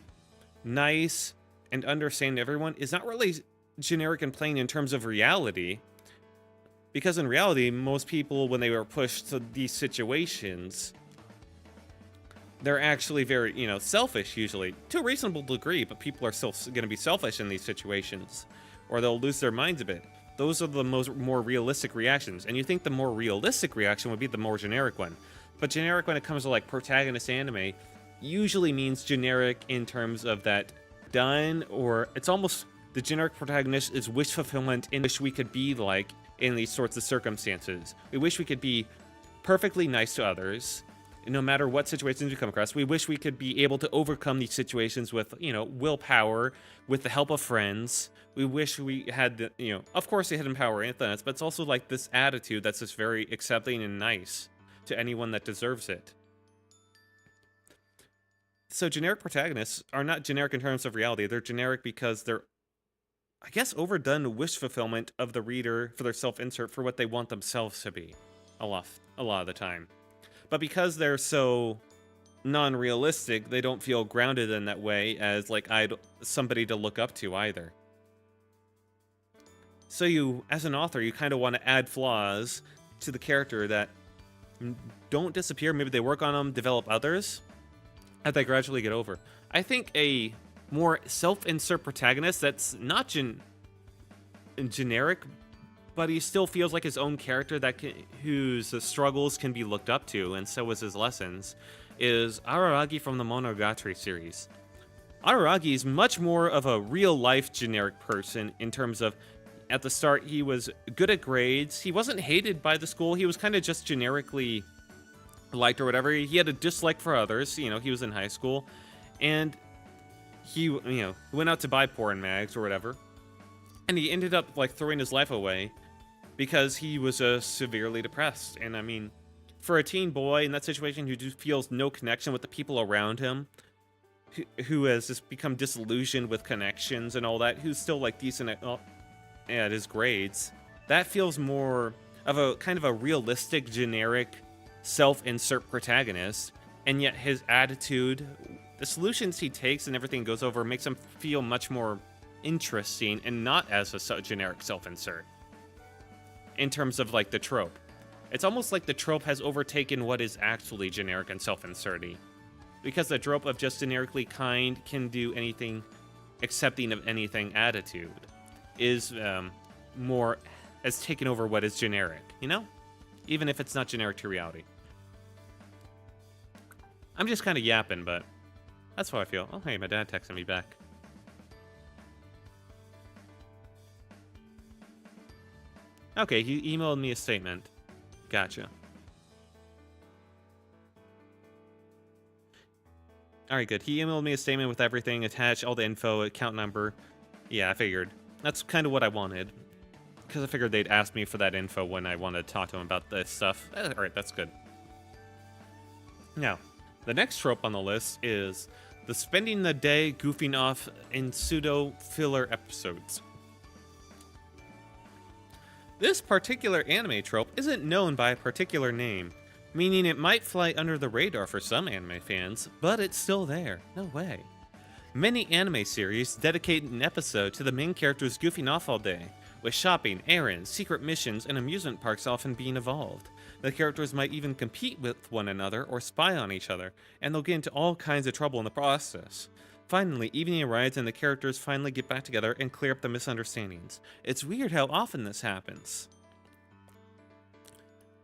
nice and understanding everyone is not really generic and plain in terms of reality. Because in reality, most people, when they were pushed to these situations, they're actually very, selfish usually. To a reasonable degree, but people are still going to be selfish in these situations. Or they'll lose their minds a bit. Those are the more realistic reactions. And you think the more realistic reaction would be the more generic one. But generic when it comes to, like, protagonist anime usually means generic in terms of that overdone, or it's almost the generic protagonist is wish fulfillment in wish we could be like in these sorts of circumstances. We wish we could be perfectly nice to others, no matter what situations we come across. We wish we could be able to overcome these situations with, willpower, with the help of friends. We wish we had, of course they had power in us, but it's also like this attitude that's just very accepting and nice to anyone that deserves it. So generic protagonists are not generic in terms of reality. They're generic because they're, I guess, overdone wish fulfillment of the reader for their self-insert for what they want themselves to be a lot of the time. But because they're so non-realistic, they don't feel grounded in that way as like somebody to look up to either. So you, as an author, you kind of want to add flaws to the character that don't disappear. Maybe they work on them, develop others, as they gradually get over. I think a more self-insert protagonist that's not generic, but he still feels like his own character whose struggles can be looked up to, and so is his lessons, is Araragi from the Monogatari series. Araragi is much more of a real-life generic person in terms of, at the start, he was good at grades. He wasn't hated by the school. He was kind of just generically liked or whatever. He had a dislike for others. He was in high school, and he, went out to buy porn mags or whatever, and he ended up like throwing his life away because he was severely depressed. And I mean, for a teen boy in that situation who just feels no connection with the people around him, who has just become disillusioned with connections and all that, who's still like decent at his grades, that feels more of a kind of a realistic, generic, self-insert protagonist. And yet his attitude, the solutions he takes and everything goes over makes him feel much more interesting and not as a generic self-insert. In terms of like the trope, it's almost like the trope has overtaken what is actually generic and self-inserty, because the trope of just generically kind, can do anything, accepting of anything attitude is has taken over what is generic, even if it's not generic to reality. I'm just kind of yapping, but that's how I feel. Oh, hey, my dad texted me back. Okay, he emailed me a statement. Gotcha. Alright, good. He emailed me a statement with everything attached, all the info, account number. Yeah, I figured. That's kind of what I wanted. Because I figured they'd ask me for that info when I wanted to talk to him about this stuff. Alright, that's good. Now, the next trope on the list is the spending the day goofing off in pseudo-filler episodes. This particular anime trope isn't known by a particular name, meaning it might fly under the radar for some anime fans, but it's still there. No way. Many anime series dedicate an episode to the main characters goofing off all day, with shopping, errands, secret missions, and amusement parks often being involved. The characters might even compete with one another or spy on each other, and they'll get into all kinds of trouble in the process. Finally, evening arrives and the characters finally get back together and clear up the misunderstandings. It's weird how often this happens.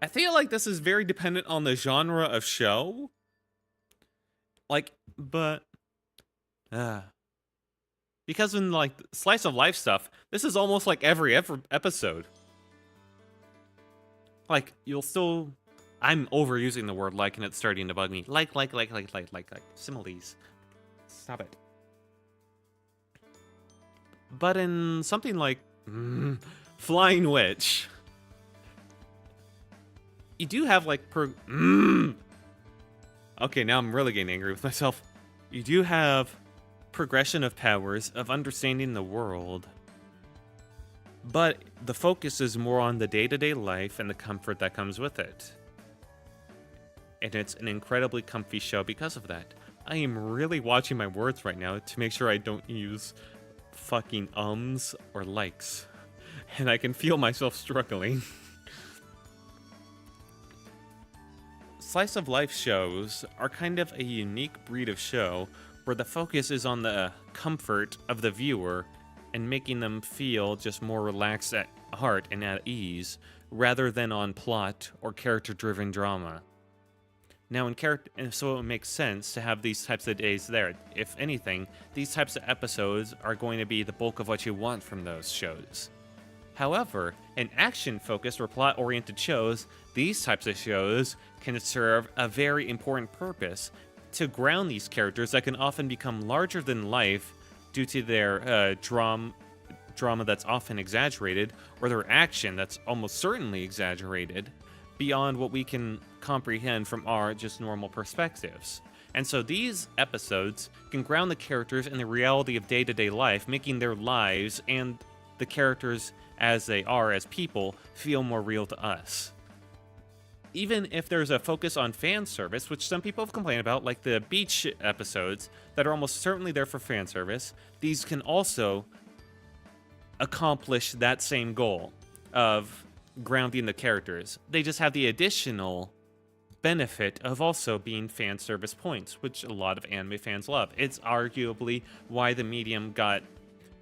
I feel like this is very dependent on the genre of show. Because in like slice of life stuff, this is almost like every episode. Like, you'll still... I'm overusing the word like, and it's starting to bug me. Like. Similes. Stop it. But in something like Flying Witch, you do have like Okay, now I'm really getting angry with myself. You do have progression of powers, of understanding the world, but the focus is more on the day-to-day life and the comfort that comes with it. And it's an incredibly comfy show because of that. I am really watching my words right now to make sure I don't use fucking ums or likes. And I can feel myself struggling. Slice of life shows are kind of a unique breed of show where the focus is on the comfort of the viewer and making them feel just more relaxed at heart and at ease, rather than on plot or character-driven drama. Now, in character, and so it makes sense to have these types of days there. If anything, these types of episodes are going to be the bulk of what you want from those shows. However, in action-focused or plot-oriented shows, these types of shows can serve a very important purpose to ground these characters that can often become larger than life due to their drama that's often exaggerated, or their action that's almost certainly exaggerated, beyond what we can comprehend from our just normal perspectives. And so these episodes can ground the characters in the reality of day-to-day life, making their lives and the characters as they are as people feel more real to us. Even if there's a focus on fan service, which some people have complained about, like the beach episodes that are almost certainly there for fan service, these can also accomplish that same goal of grounding the characters. They just have the additional benefit of also being fan service points, which a lot of anime fans love. It's arguably why the medium got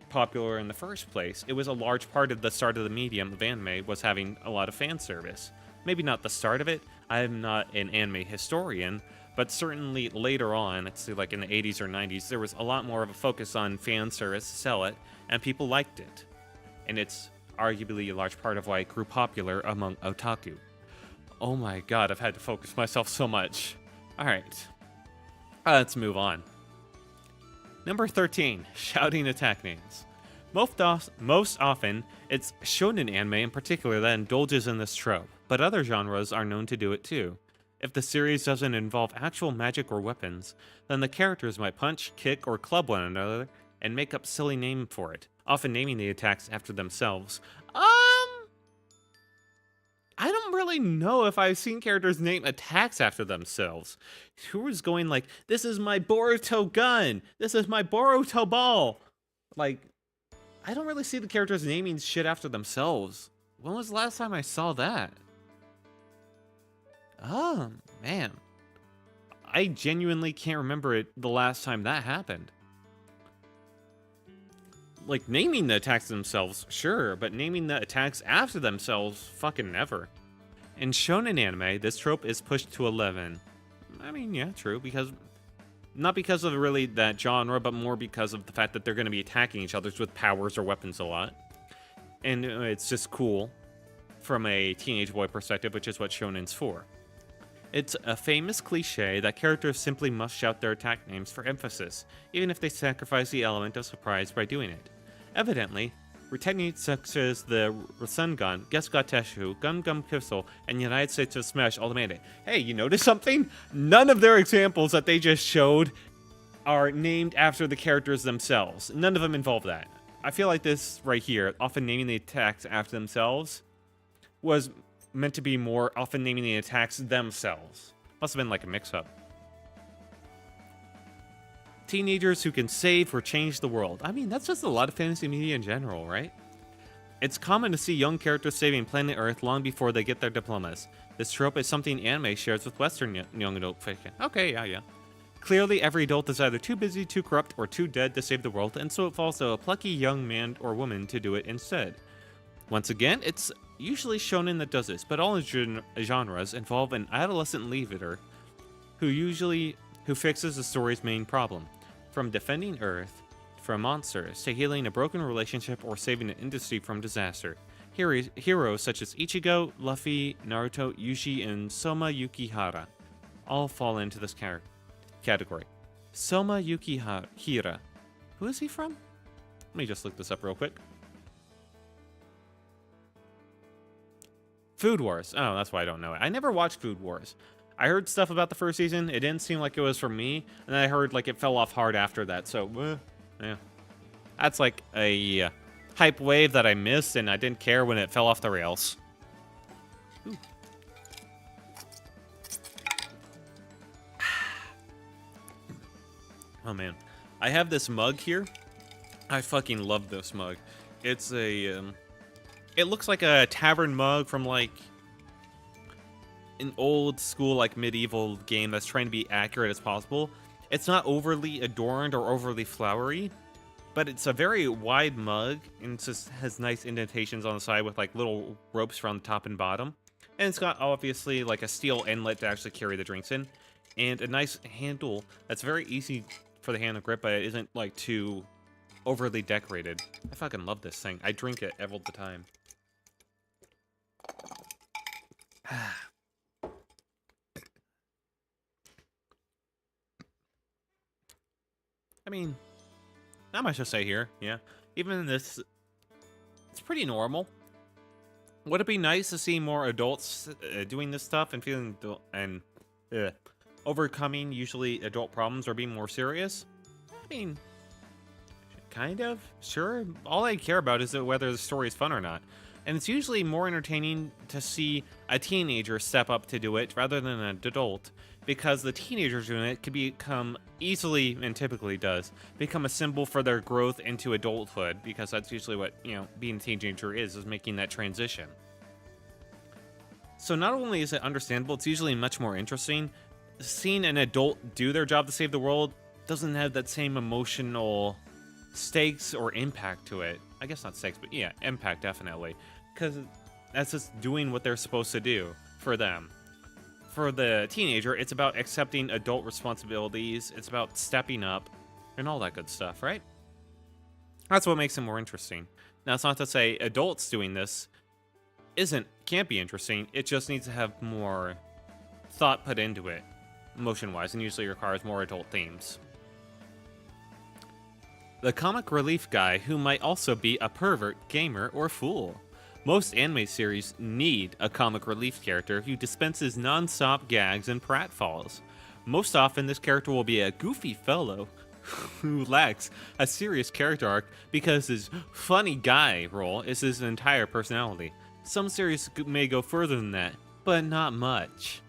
popular in the first place. It was a large part of the start of the medium of anime was having a lot of fan service. Maybe not the start of it. I'm not an anime historian, but certainly later on, let's say like in the 80s or 90s, there was a lot more of a focus on fan service to sell it, and people liked it. And it's arguably a large part of why it grew popular among otaku. Oh my god, I've had to focus myself so much. Alright. Let's move on. Number 13, shouting attack names. Most often, it's shonen anime in particular that indulges in this trope, but other genres are known to do it too. If the series doesn't involve actual magic or weapons, then the characters might punch, kick, or club one another and make up silly name for it, often naming the attacks after themselves. I don't really know if I've seen characters name attacks after themselves. Who was going like, this is my Boruto gun, this is my Boruto ball? Like, I don't really see the characters naming shit after themselves. When was the last time I saw that? Oh, man. I genuinely can't remember the last time that happened. Like, naming the attacks themselves, sure, but naming the attacks after themselves, fucking never. In shonen anime, this trope is pushed to 11. I mean, yeah, true, because... Not because of really that genre, but more because of the fact that they're going to be attacking each other with powers or weapons a lot. And it's just cool from a teenage boy perspective, which is what shonen's for. It's a famous cliche that characters simply must shout their attack names for emphasis, even if they sacrifice the element of surprise by doing it. Evidently, techniques such as the Rasengan, Gesgateshu, Gum Gum Pistol, and United States of Smash Ultimate. Hey, you notice something? None of their examples that they just showed are named after the characters themselves. None of them involve that. I feel like this right here, often naming the attacks after themselves, was meant to be more often naming the attacks themselves. Must have been like a mix-up. Teenagers who can save or change the world. I mean, that's just a lot of fantasy media in general, right? It's common to see young characters saving planet Earth long before they get their diplomas. This trope is something anime shares with Western young adult fiction. Okay, yeah. Clearly, every adult is either too busy, too corrupt, or too dead to save the world, and so it falls to a plucky young man or woman to do it instead. Once again, it's usually shonen that does this, but all genres involve an adolescent leader who fixes the story's main problem. From defending Earth from monsters to healing a broken relationship or saving an industry from disaster. Heroes such as Ichigo, Luffy, Naruto, Yuji, and Soma Yukihara all fall into this category. Soma Yukihara. Who is he from? Let me just look this up real quick. Food Wars. Oh, that's why I don't know it. I never watched Food Wars. I heard stuff about the first season. It didn't seem like it was for me. And then I heard like it fell off hard after that. So, yeah. That's like a hype wave that I missed, and I didn't care when it fell off the rails. Ooh. Oh, man. I have this mug here. I fucking love this mug. It's a... it looks like a tavern mug from like... an old school, like, medieval game that's trying to be accurate as possible. It's not overly adorned or overly flowery, but it's a very wide mug, and it just has nice indentations on the side with, like, little ropes around the top and bottom. And it's got, obviously, like a steel inlet to actually carry the drinks in. And a nice handle that's very easy for the hand to grip, but it isn't, like, too overly decorated. I fucking love this thing. I drink it all the time. I mean, not much to say here, yeah. Even in this, it's pretty normal. Would it be nice to see more adults doing this stuff and feeling overcoming usually adult problems or being more serious? I mean, kind of, sure. All I care about is whether the story is fun or not. And it's usually more entertaining to see a teenager step up to do it rather than an adult, because the teenager doing it can become easily, and typically does, become a symbol for their growth into adulthood, because that's usually what, you know, being a teenager is making that transition. So not only is it understandable, it's usually much more interesting. Seeing an adult do their job to save the world doesn't have that same emotional stakes or impact to it. I guess not stakes, but yeah, impact definitely. Because that's just doing what they're supposed to do for them. For the teenager, it's about accepting adult responsibilities, it's about stepping up, and all that good stuff, right? That's what makes it more interesting. Now, it's not to say adults doing this can't be interesting, it just needs to have more thought put into it, emotion-wise, and usually requires more adult themes. The comic relief guy who might also be a pervert, gamer, or fool. Most anime series need a comic relief character who dispenses non-stop gags and pratfalls. Most often, this character will be a goofy fellow who lacks a serious character arc because his funny guy role is his entire personality. Some series may go further than that, but not much.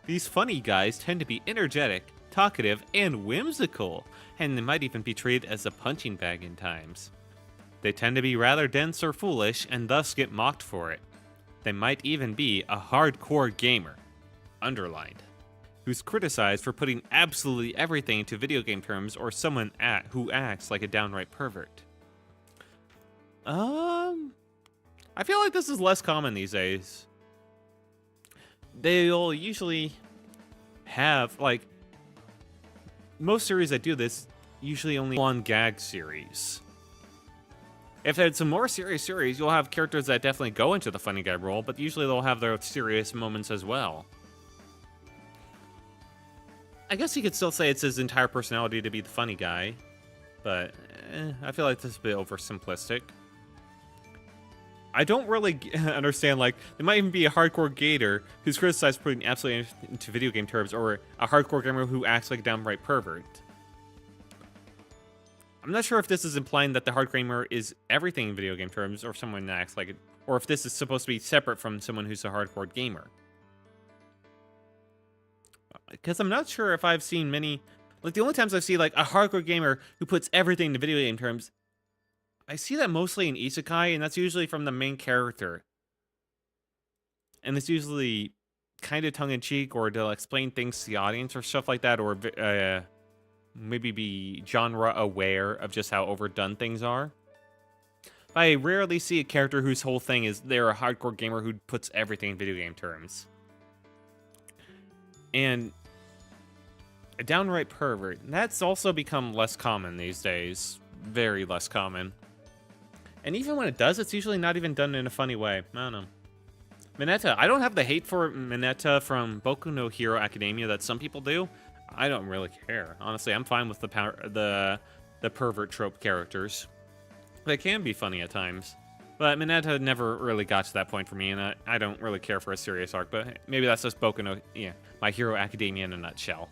These funny guys tend to be energetic, talkative, and whimsical, and they might even be treated as a punching bag in times. They tend to be rather dense or foolish, and thus get mocked for it. They might even be a hardcore gamer, underlined, who's criticized for putting absolutely everything into video game terms, or someone who acts like a downright pervert. I feel like this is less common these days. They'll usually have, like, most series that do this usually only one gag series. If it's a more serious series, you'll have characters that definitely go into the funny guy role, but usually they'll have their serious moments as well. I guess you could still say it's his entire personality to be the funny guy, but I feel like this is a bit oversimplistic. I don't really understand, like, there might even be a hardcore gator who's criticized for putting absolutely into video game terms, or a hardcore gamer who acts like a downright pervert. I'm not sure if this is implying that the hard gamer is everything in video game terms, or someone that acts like it, or if this is supposed to be separate from someone who's a hardcore gamer. Because I'm not sure if I've seen many, like, the only times I've seen, like, a hardcore gamer who puts everything into video game terms, I see that mostly in isekai, and that's usually from the main character. And it's usually kind of tongue-in-cheek, or to explain things to the audience, or stuff like that, or maybe be genre-aware of just how overdone things are. I rarely see a character whose whole thing is they're a hardcore gamer who puts everything in video game terms. And a downright pervert, that's also become less common these days. Very less common. And even when it does, it's usually not even done in a funny way. I don't know. Mineta, I don't have the hate for Mineta from Boku no Hero Academia that some people do. I don't really care. Honestly, I'm fine with the pervert trope characters. They can be funny at times. But Mineta never really got to that point for me, and I don't really care for a serious arc, but maybe that's just Boku no... yeah, My Hero Academia in a nutshell.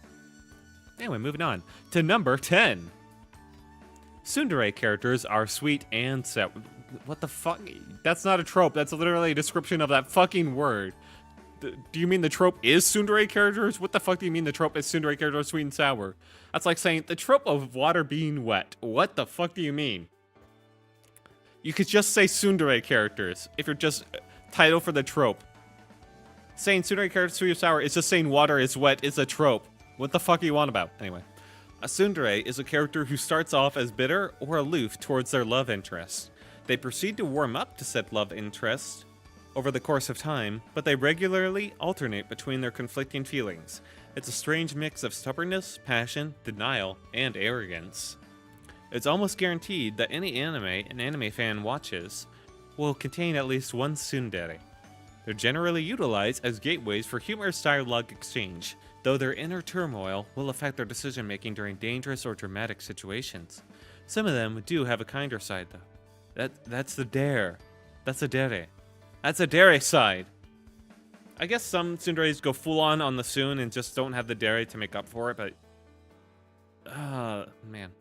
Anyway, moving on to number 10. Tsundere characters are sweet and sad. What the fuck? That's not a trope. That's literally a description of that fucking word. Do you mean the trope is tsundere characters? What the fuck do you mean the trope is tsundere characters sweet and sour? That's like saying the trope of water being wet. What the fuck do you mean? You could just say tsundere characters if you're just title for the trope. Saying tsundere characters sweet or sour is just saying water is wet is a trope. What the fuck do you want about? Anyway. A tsundere is a character who starts off as bitter or aloof towards their love interest. They proceed to warm up to said love interest over the course of time, but they regularly alternate between their conflicting feelings. It's a strange mix of stubbornness, passion, denial, and arrogance. It's almost guaranteed that any anime an anime fan watches will contain at least one tsundere. They're generally utilized as gateways for humorous dialogue exchange, though their inner turmoil will affect their decision-making during dangerous or dramatic situations. Some of them do have a kinder side, though. That's the dare. That's a dere. That's a dere side. I guess some tsunderes go full-on on the Tsun and just don't have the dere to make up for it, but... man.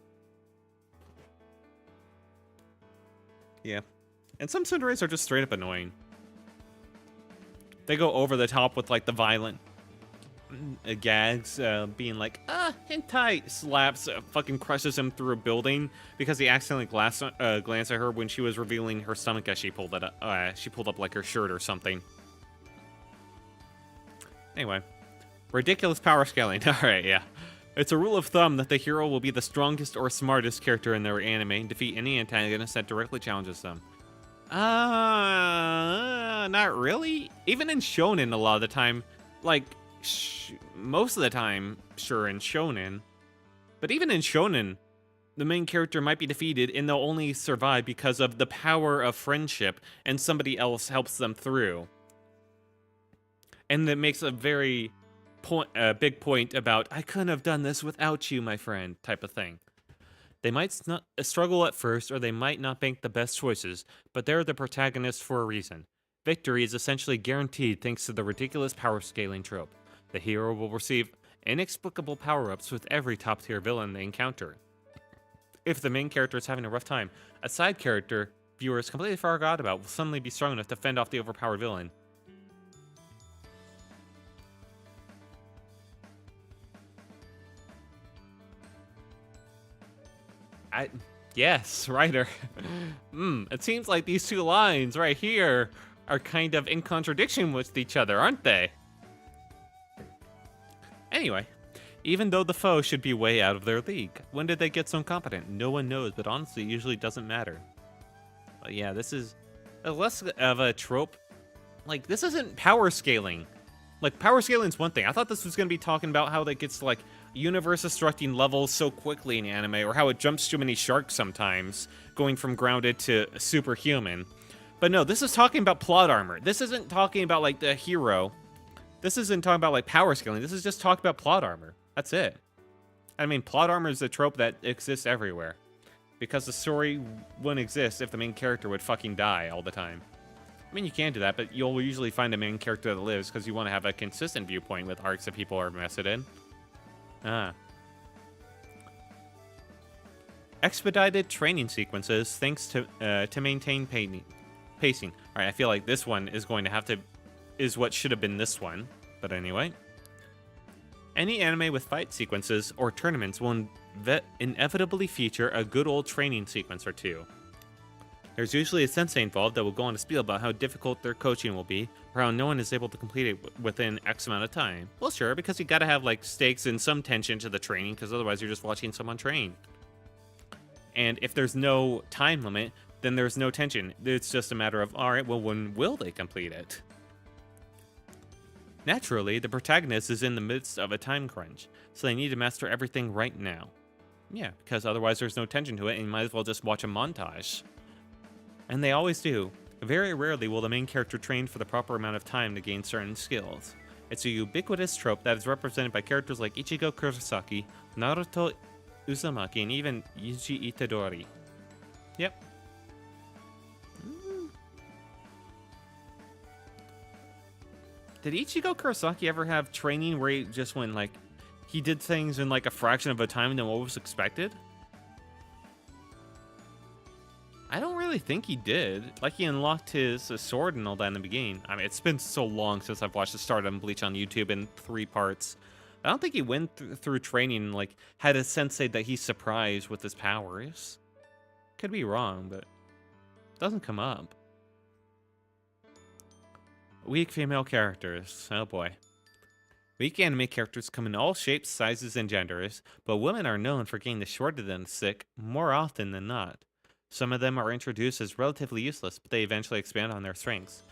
Yeah. And some tsunderes are just straight up annoying. They go over the top with, like, the violent gags, being like, hentai, slaps, fucking crushes him through a building because he accidentally glanced at her when she was revealing her stomach as she pulled it up, she pulled up, like, her shirt or something. Anyway. Ridiculous power scaling. Alright, yeah. It's a rule of thumb that the hero will be the strongest or smartest character in their anime and defeat any antagonist that directly challenges them. Not really. Even in shonen, a lot of the time, like, most of the time, sure, in shonen. But even in shonen, the main character might be defeated and they'll only survive because of the power of friendship and somebody else helps them through. And that makes a very big point about, I couldn't have done this without you, my friend, type of thing. They might struggle at first, or they might not make the best choices, but they're the protagonists for a reason. Victory is essentially guaranteed thanks to the ridiculous power scaling trope. The hero will receive inexplicable power-ups with every top-tier villain they encounter. If the main character is having a rough time, a side character viewers completely forgot about will suddenly be strong enough to fend off the overpowered villain. Yes, writer. It seems like these two lines right here are kind of in contradiction with each other, aren't they? Anyway, even though the foe should be way out of their league, when did they get so incompetent? No one knows, but honestly, it usually doesn't matter. But yeah, this is less of a trope. Like, this isn't power scaling. Like, power scaling is one thing. I thought this was going to be talking about how that gets, like, universe-destructing levels so quickly in anime, or how it jumps too many sharks sometimes, going from grounded to superhuman. But no, this is talking about plot armor. This isn't talking about, like, the hero. This isn't talking about, like, power scaling. This is just talking about plot armor. That's it. I mean, plot armor is a trope that exists everywhere. Because the story wouldn't exist if the main character would fucking die all the time. I mean, you can do that, but you'll usually find a main character that lives because you want to have a consistent viewpoint with arcs that people are invested in. Expedited training sequences thanks to maintain pacing. All right, I feel like this one is going to have to is what should have been this one, but anyway. Any anime with fight sequences or tournaments will inevitably feature a good old training sequence or two. There's usually a sensei involved that will go on a spiel about how difficult their coaching will be, or how no one is able to complete it within X amount of time. Well, sure, because you gotta have, like, stakes and some tension to the training, because otherwise you're just watching someone train. And if there's no time limit, then there's no tension. It's just a matter of, alright, well, when will they complete it? Naturally, the protagonist is in the midst of a time crunch, so they need to master everything right now. Yeah, because otherwise there's no tension to it, and you might as well just watch a montage. And they always do. Very rarely will the main character train for the proper amount of time to gain certain skills. It's a ubiquitous trope that is represented by characters like Ichigo Kurosaki, Naruto Uzumaki, and even Yuji Itadori. Yep. Did Ichigo Kurosaki ever have training where he just went, like, he did things in, like, a fraction of a time than what was expected? I don't really think he did. Like, he unlocked his sword and all that in the beginning. I mean, it's been so long since I've watched the start of Bleach on YouTube in 3 parts. I don't think he went through training and, like, had a sensei that he's surprised with his powers. Could be wrong, but it doesn't come up. Weak female characters. Oh boy. Weak anime characters come in all shapes, sizes, and genders, but women are known for getting the short end of the stick more often than not. Some of them are introduced as relatively useless, but they eventually expand on their strengths.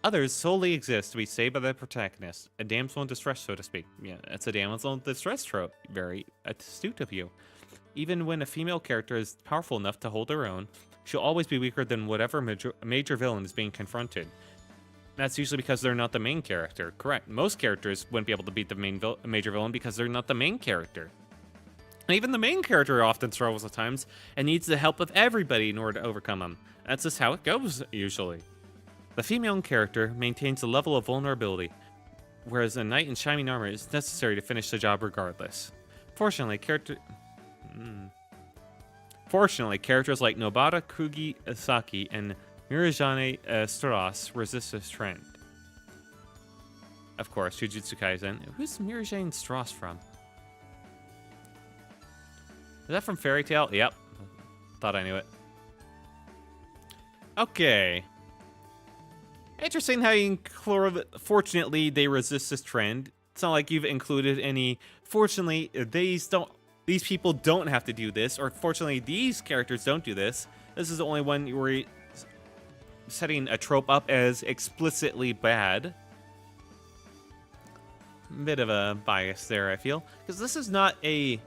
Others solely exist to be saved by the protagonist, a damsel in distress, so to speak. Yeah, that's a damsel in distress trope. Very astute of you. Even when a female character is powerful enough to hold her own, she'll always be weaker than whatever major villain is being confronted. That's usually because they're not the main character. Correct. Most characters wouldn't be able to beat the major villain because they're not the main character. And even the main character often struggles at times and needs the help of everybody in order to overcome them. That's just how it goes, usually. The female character maintains a level of vulnerability, whereas a knight in shining armor is necessary to finish the job regardless. Fortunately, characters like Nobata Kugi Saki and Mirajane Strauss resist this trend. Of course, Jujutsu Kaisen. Who's Mirajane Strauss from? Is that from Fairy Tail? Yep. Thought I knew it. Okay. Interesting how you include, fortunately, they resist this trend. It's not like you've included any, fortunately, these people don't have to do this, or fortunately, these characters don't do this. This is the only one where you're setting a trope up as explicitly bad. Bit of a bias there, I feel. Because this is not a...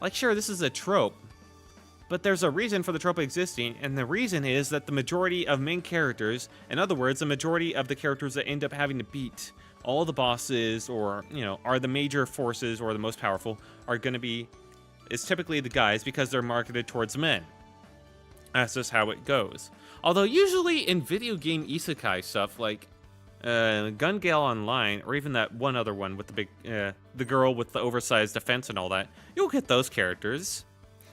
Like, sure, this is a trope, but there's a reason for the trope existing, and the reason is that the majority of main characters, in other words, the majority of the characters that end up having to beat all the bosses, or, you know, are the major forces or the most powerful, are going to be, is typically the guys because they're marketed towards men. That's just how it goes. Although usually in video game isekai stuff like Gun Gale Online, or even that one other one with the big, the girl with the oversized defense and all that, you'll get those characters.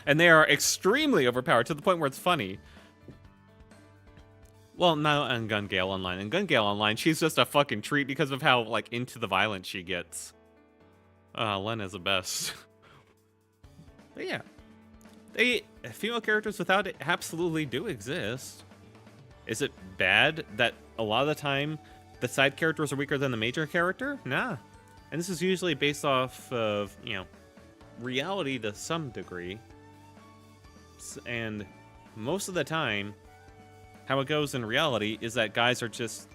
And they are extremely overpowered to the point where it's funny. Well, no, on Gun Gale Online. In Gun Gale Online, she's just a fucking treat because of how, like, into the violence she gets. Lena's the best. But yeah. Female characters without it absolutely do exist. Is it bad that a lot of the time the side characters are weaker than the major character? Nah. And this is usually based off of, you know, reality to some degree. And most of the time, how it goes in reality is that guys are just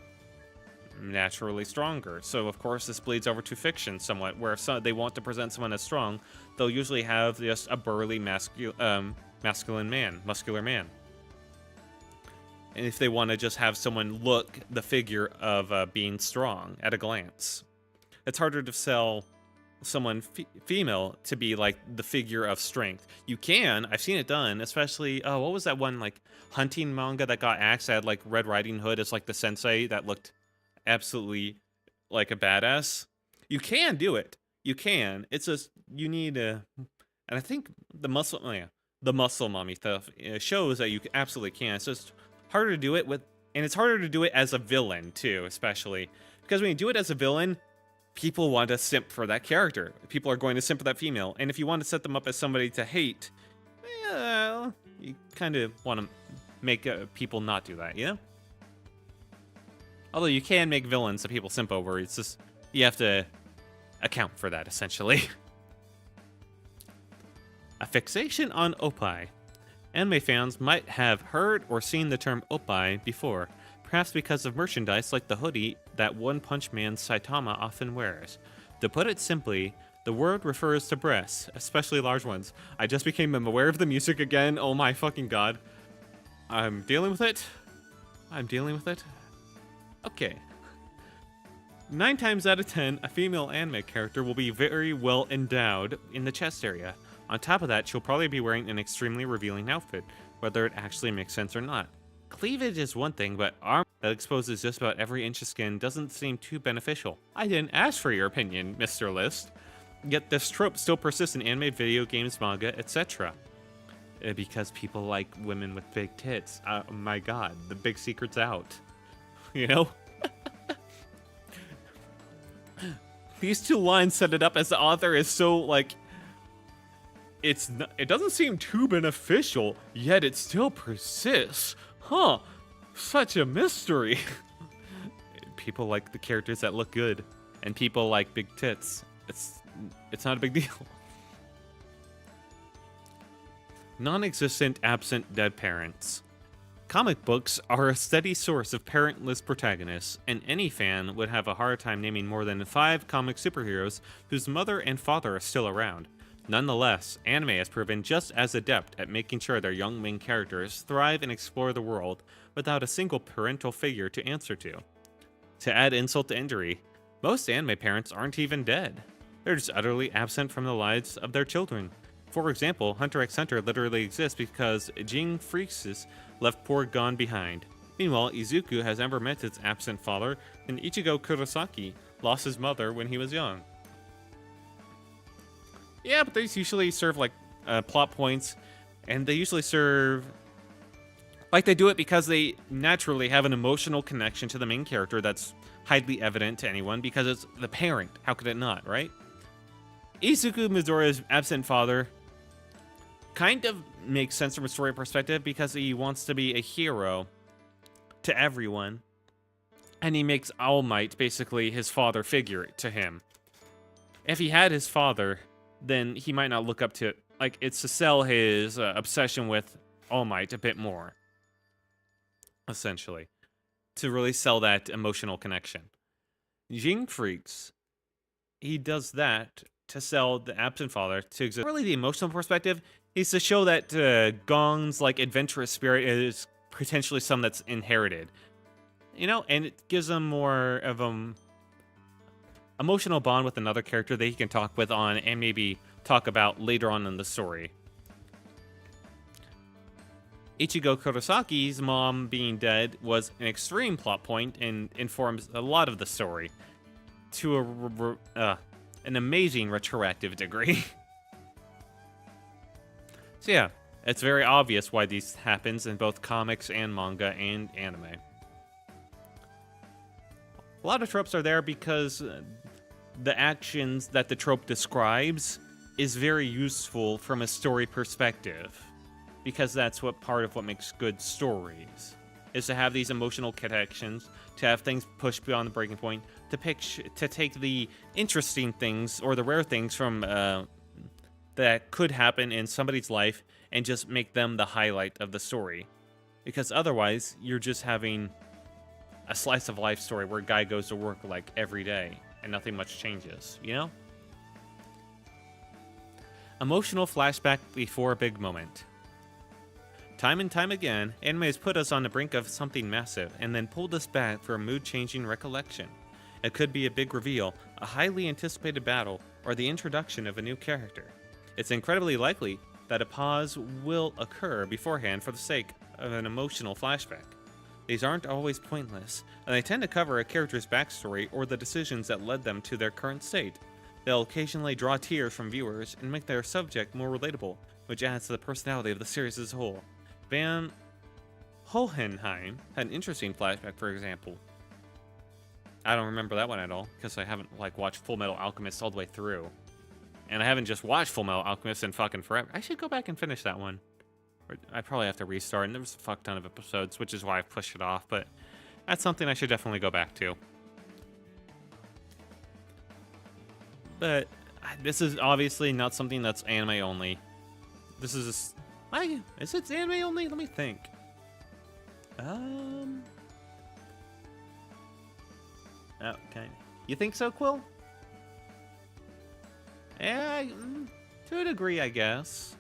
naturally stronger. So, of course, this bleeds over to fiction somewhat, where if they want to present someone as strong, they'll usually have just a burly muscular man. And if they want to just have someone look the figure of being strong at a glance, it's harder to sell someone female to be like the figure of strength. You can, I've seen it done, especially, oh, what was that one like hunting manga that got axed that had like Red Riding Hood as like the sensei that looked absolutely like a badass? You can do it. You can. It's just, you need and I think the muscle mommy stuff shows that you absolutely can. It's just harder to do it with, and it's harder to do it as a villain too, especially because when you do it as a villain, people want to simp for that character. People are going to simp for that female. And if you want to set them up as somebody to hate, well, you kind of want to make people not do that, you know? Although you can make villains that people simp over. It's just, you have to account for that, essentially. A fixation on oppai. Anime fans might have heard or seen the term oppai before, perhaps because of merchandise like the hoodie that One Punch Man's Saitama often wears. To put it simply, the word refers to breasts, especially large ones. I just became aware of the music again. Oh my fucking god. I'm dealing with it. Okay. 9 times out of 10, a female anime character will be very well endowed in the chest area. On top of that, she'll probably be wearing an extremely revealing outfit, whether it actually makes sense or not. Cleavage is one thing, but armor that exposes just about every inch of skin doesn't seem too beneficial. I didn't ask for your opinion, Mr. List. Yet this trope still persists in anime, video games, manga, etc. Because people like women with big tits. Oh my god, the big secret's out. You know? These two lines set it up as the author is so, like... it doesn't seem too beneficial, yet it still persists. Huh, such a mystery. People like the characters that look good, and people like big tits. It's not a big deal. Non-existent, absent, dead parents. Comic books are a steady source of parentless protagonists, and any fan would have a hard time naming more than 5 comic superheroes whose mother and father are still around. Nonetheless, anime has proven just as adept at making sure their young main characters thrive and explore the world without a single parental figure to answer to. To add insult to injury, most anime parents aren't even dead. They're just utterly absent from the lives of their children. For example, Hunter x Hunter literally exists because Jing Freaks left poor Gon behind. Meanwhile, Izuku has never met his absent father, and Ichigo Kurosaki lost his mother when he was young. Yeah, but these usually serve like plot points, and they usually serve like they do it because they naturally have an emotional connection to the main character that's highly evident to anyone because it's the parent. How could it not, right? Izuku Midoriya's absent father kind of makes sense from a story perspective because he wants to be a hero to everyone, and he makes All Might basically his father figure to him. If he had his father, then he might not look up to, like, it's to sell his obsession with All Might a bit more, essentially, to really sell that emotional connection. Jing Freaks, he does that to sell the absent father to exist. Really, the emotional perspective is to show that Gong's like adventurous spirit is potentially some that's inherited, you know, and it gives him more of emotional bond with another character that he can talk with on and maybe talk about later on in the story. Ichigo Kurosaki's mom being dead was an extreme plot point and informs a lot of the story to an amazing retroactive degree. So yeah, it's very obvious why these happens in both comics and manga and anime. A lot of tropes are there because the actions that the trope describes is very useful from a story perspective, because that's what part of what makes good stories is to have these emotional connections, to have things pushed beyond the breaking point, to take the interesting things or the rare things from that could happen in somebody's life and just make them the highlight of the story. Because otherwise, you're just having a slice of life story where a guy goes to work like every day and nothing much changes, you know? Emotional flashback before a big moment. Time and time again, anime has put us on the brink of something massive and then pulled us back for a mood-changing recollection. It could be a big reveal, a highly anticipated battle, or the introduction of a new character. It's incredibly likely that a pause will occur beforehand for the sake of an emotional flashback. These aren't always pointless, and they tend to cover a character's backstory or the decisions that led them to their current state. They'll occasionally draw tears from viewers and make their subject more relatable, which adds to the personality of the series as a whole. Van Hohenheim had an interesting flashback, for example. I don't remember that one at all, because I haven't watched Full Metal Alchemist all the way through. And I haven't just watched Full Metal Alchemist in fucking forever. I should go back and finish that one. I probably have to restart, and there was a fuck ton of episodes, which is why I pushed it off, but that's something I should definitely go back to. But this is obviously not something that's anime only. This is is it anime only? Let me think. Okay. You think so, Quill? Yeah, to a degree, I guess.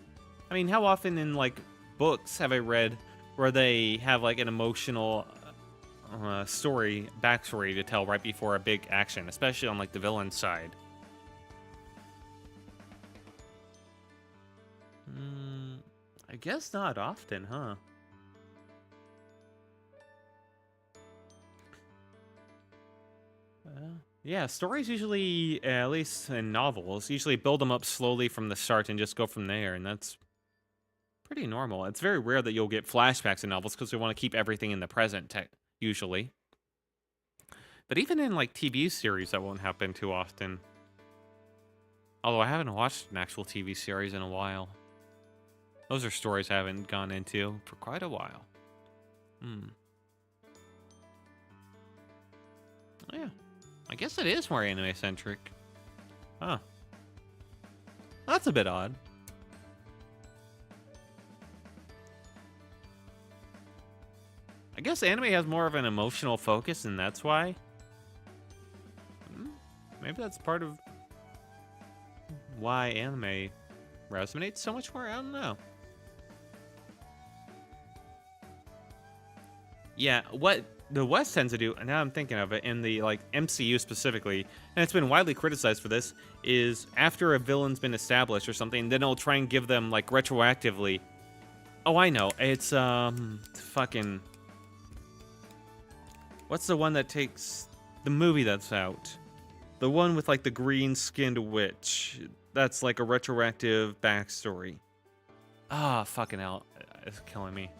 I mean, how often in, like, books have I read where they have, like, an emotional backstory to tell right before a big action, especially on, like, the villain side? I guess not often, huh? Yeah, stories usually, at least in novels, usually build them up slowly from the start and just go from there, and that's pretty normal. It's very rare that you'll get flashbacks in novels because they want to keep everything in the present, usually. But even in, like, TV series, that won't happen too often. Although I haven't watched an actual TV series in a while. Those are stories I haven't gone into for quite a while. Oh, yeah. I guess it is more anime-centric. Huh. That's a bit odd. I guess anime has more of an emotional focus, and that's why. Maybe that's part of why anime resonates so much more. I don't know. Yeah, what the West tends to do, and now I'm thinking of it, in the like MCU specifically, and it's been widely criticized for this, is after a villain's been established or something, then they'll try and give them like retroactively. Oh, I know. It's fucking. What's the one that takes the movie that's out? The one with like the green-skinned witch. That's like a retroactive backstory. Ah, fucking hell. It's killing me.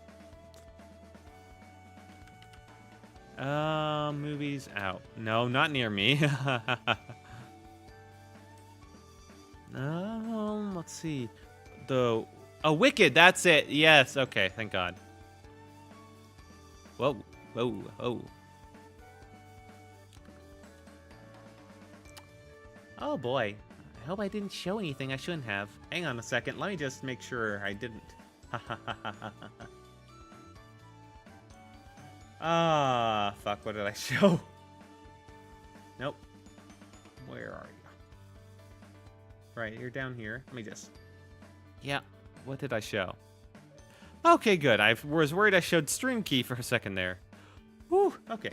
Movies out. No, not near me. Let's see. Wicked, that's it. Yes, okay, thank God. Whoa, whoa, whoa. Oh boy. I hope I didn't show anything I shouldn't have. Hang on a second, let me just make sure I didn't. Ah, fuck, what did I show? Nope. Where are you? Right, you're down here. Let me just... Yeah, what did I show? Okay, good. I was worried I showed stream key for a second there. Whew, okay.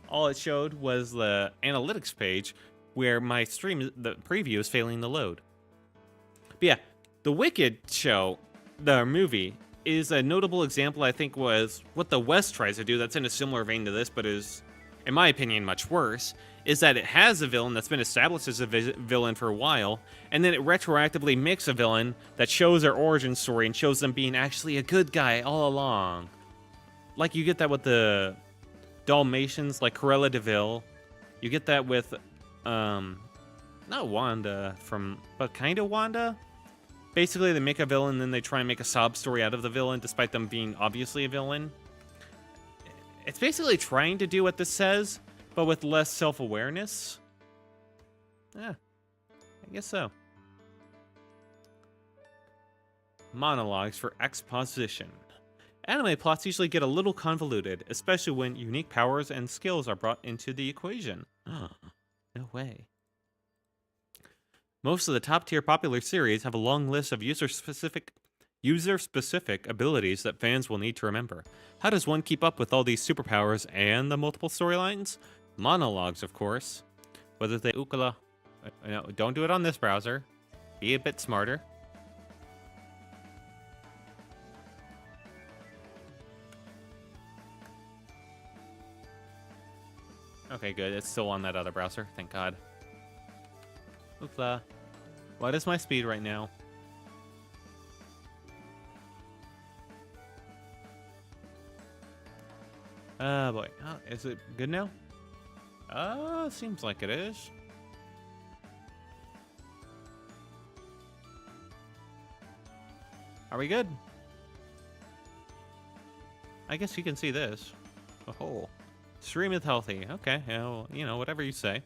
All it showed was the analytics page where my stream, the preview, is failing to load. But yeah, the Wicked show, the movie, is a notable example, I think, was what the West tries to do that's in a similar vein to this, but is, in my opinion, much worse, is that it has a villain that's been established as a villain for a while, and then it retroactively makes a villain that shows their origin story and shows them being actually a good guy all along. Like, you get that with the Dalmatians, like Cruella de Vil. You get that with, not Wanda, but kind of Wanda. Basically, they make a villain, then they try and make a sob story out of the villain, despite them being obviously a villain. It's basically trying to do what this says, but with less self-awareness. Yeah, I guess so. Monologues for exposition. Anime plots usually get a little convoluted, especially when unique powers and skills are brought into the equation. No way. Most of the top-tier popular series have a long list of user-specific abilities that fans will need to remember. How does one keep up with all these superpowers and the multiple storylines? Monologues, of course. Whether they ukala... No, don't do it on this browser. Be a bit smarter. Okay, good. It's still on that other browser. Thank God. Oopla. What is my speed right now? Boy. Oh, is it good now? Seems like it is. Are we good? I guess you can see this. Oh. Stream is healthy. Okay, well, you know, whatever you say.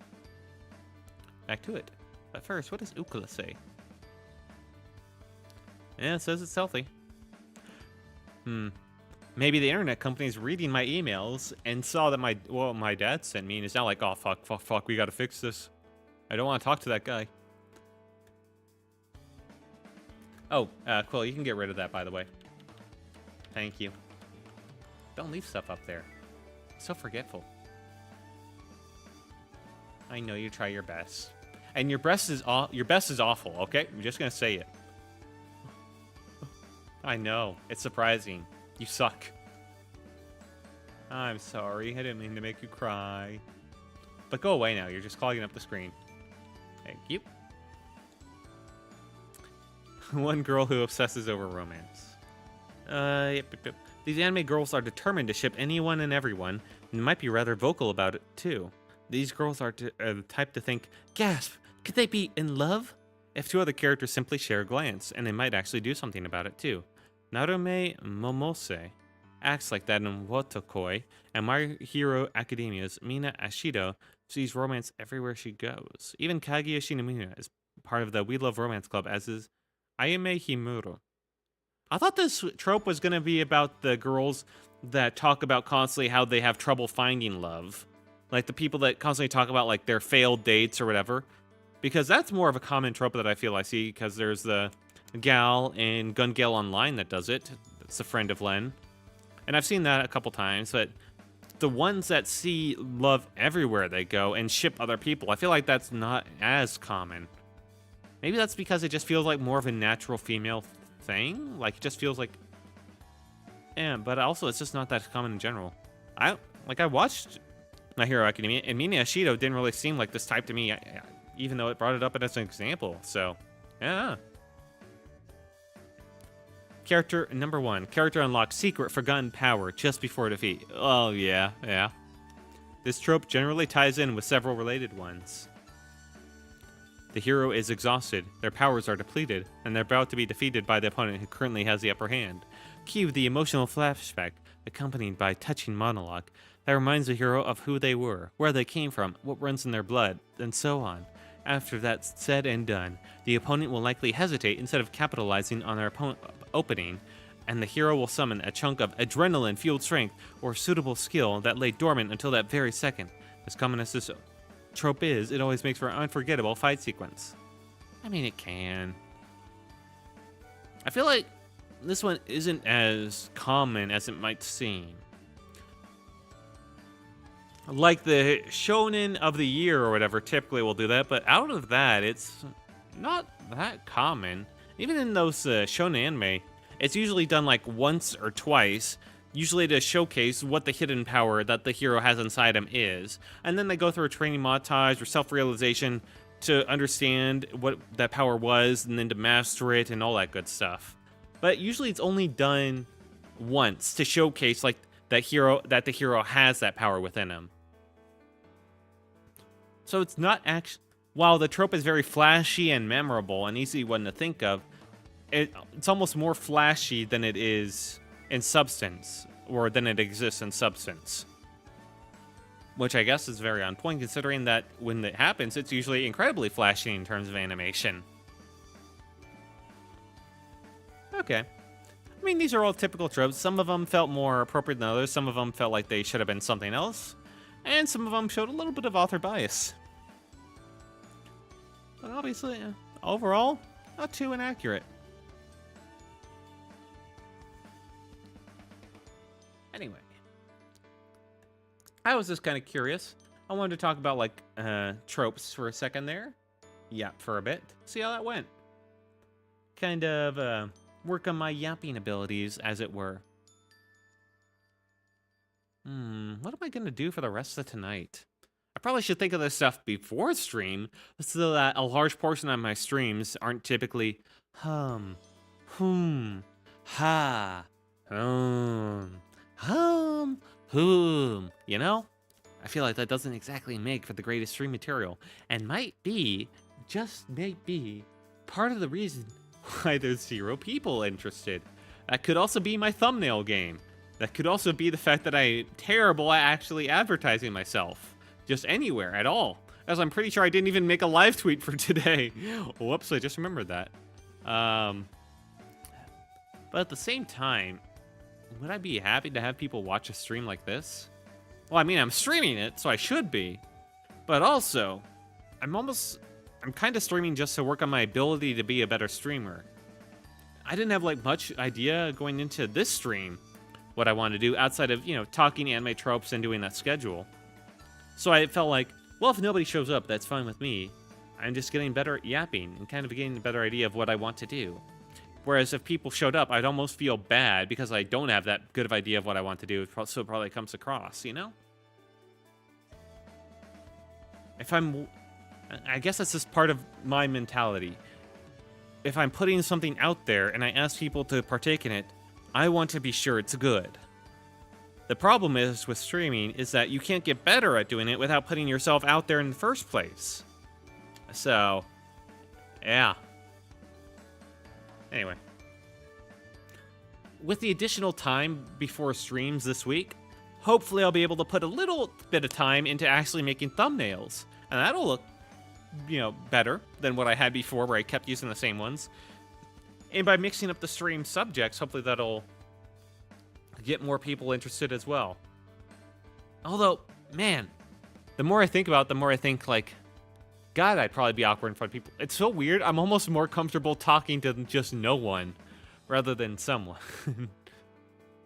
Back to it. But first, what does Ukala say? Yeah, it says it's healthy. Maybe the internet company's reading my emails and saw that my dad sent me and is now like, oh, fuck, we gotta fix this. I don't want to talk to that guy. Oh, Quill, you can get rid of that, by the way. Thank you. Don't leave stuff up there. So forgetful. I know you try your best, and your best is awful. Okay, I'm just gonna say it. I know it's surprising. You suck. I'm sorry. I didn't mean to make you cry. But go away now. You're just clogging up the screen. Thank you. One girl who obsesses over romance. Yep. These anime girls are determined to ship anyone and everyone, and might be rather vocal about it, too. These girls are the type to think, gasp, could they be in love? If two other characters simply share a glance, and they might actually do something about it, too. Narume Momose acts like that in Wotokoi, and My Hero Academia's Mina Ashido sees romance everywhere she goes. Even Kaguya Shinomiya is part of the We Love Romance Club, as is Ayame Himuro. I thought this trope was gonna be about the girls that talk about constantly how they have trouble finding love. Like the people that constantly talk about like their failed dates or whatever. Because that's more of a common trope that I feel I see, because there's the gal in Gun Gale Online that does it. It's a friend of Len. And I've seen that a couple times, but the ones that see love everywhere they go and ship other people, I feel like that's not as common. Maybe that's because it just feels like more of a natural female thing. Like, it just feels like... Yeah, but also it's just not that common in general. I watched My Hero Academia, and Mina Ashido didn't really seem like this type to me, even though it brought it up as an example. So, yeah. Character number 1. Character unlocks secret forgotten power just before defeat. Oh, yeah. This trope generally ties in with several related ones. The hero is exhausted, their powers are depleted, and they're about to be defeated by the opponent who currently has the upper hand. Cue the emotional flashback, accompanied by touching monologue, that reminds the hero of who they were, where they came from, what runs in their blood, and so on. After that's said and done, the opponent will likely hesitate instead of capitalizing on their opening, and the hero will summon a chunk of adrenaline-fueled strength or suitable skill that lay dormant until that very second. As common as this trope is, it always makes for an unforgettable fight sequence. I mean, it can. I feel like this one isn't as common as it might seem. Like the Shonen of the Year or whatever typically will do that, but out of that, it's not that common. Even in those Shonen anime, it's usually done like once or twice, usually to showcase what the hidden power that the hero has inside him is. And then they go through a training montage or self-realization to understand what that power was and then to master it and all that good stuff. But usually it's only done once to showcase like that the hero has that power within him. So it's not actually... While the trope is very flashy and memorable and easy one to think of, it's almost more flashy than it is in substance, or than it exists in substance. Which I guess is very on point, considering that when it happens, it's usually incredibly flashy in terms of animation. Okay. I mean, these are all typical tropes. Some of them felt more appropriate than others. Some of them felt like they should have been something else. And some of them showed a little bit of author bias. But obviously, overall, not too inaccurate. Anyway, I was just kind of curious. I wanted to talk about, like, tropes for a second there. Yap for a bit. See how that went. Kind of, work on my yapping abilities, as it were. What am I going to do for the rest of tonight? I probably should think of this stuff before stream, so that a large portion of my streams aren't typically ha, you know? I feel like that doesn't exactly make for the greatest stream material, and might be, just might be, part of the reason why there's 0 people interested. That could also be my thumbnail game. That could also be the fact that I'm terrible at actually advertising myself. Just anywhere at all. As I'm pretty sure I didn't even make a live tweet for today. Whoops, I just remembered that. But at the same time, would I be happy to have people watch a stream like this? Well, I mean, I'm streaming it, so I should be. But also, I'm kind of streaming just to work on my ability to be a better streamer. I didn't have, like, much idea going into this stream what I wanted to do outside of, you know, talking anime tropes and doing that schedule. So I felt like, well, if nobody shows up, that's fine with me. I'm just getting better at yapping and kind of getting a better idea of what I want to do. Whereas if people showed up, I'd almost feel bad because I don't have that good of idea of what I want to do, so it probably comes across, you know? I guess that's just part of my mentality. If I'm putting something out there and I ask people to partake in it, I want to be sure it's good. The problem is with streaming is that you can't get better at doing it without putting yourself out there in the first place. So, yeah. Anyway. With the additional time before streams this week, hopefully I'll be able to put a little bit of time into actually making thumbnails. And that'll look, you know, better than what I had before where I kept using the same ones. And by mixing up the stream subjects, hopefully that'll get more people interested as well. Although, man, the more I think about it, the more I think, like, God, I'd probably be awkward in front of people. It's so weird. I'm almost more comfortable talking to just no one rather than someone.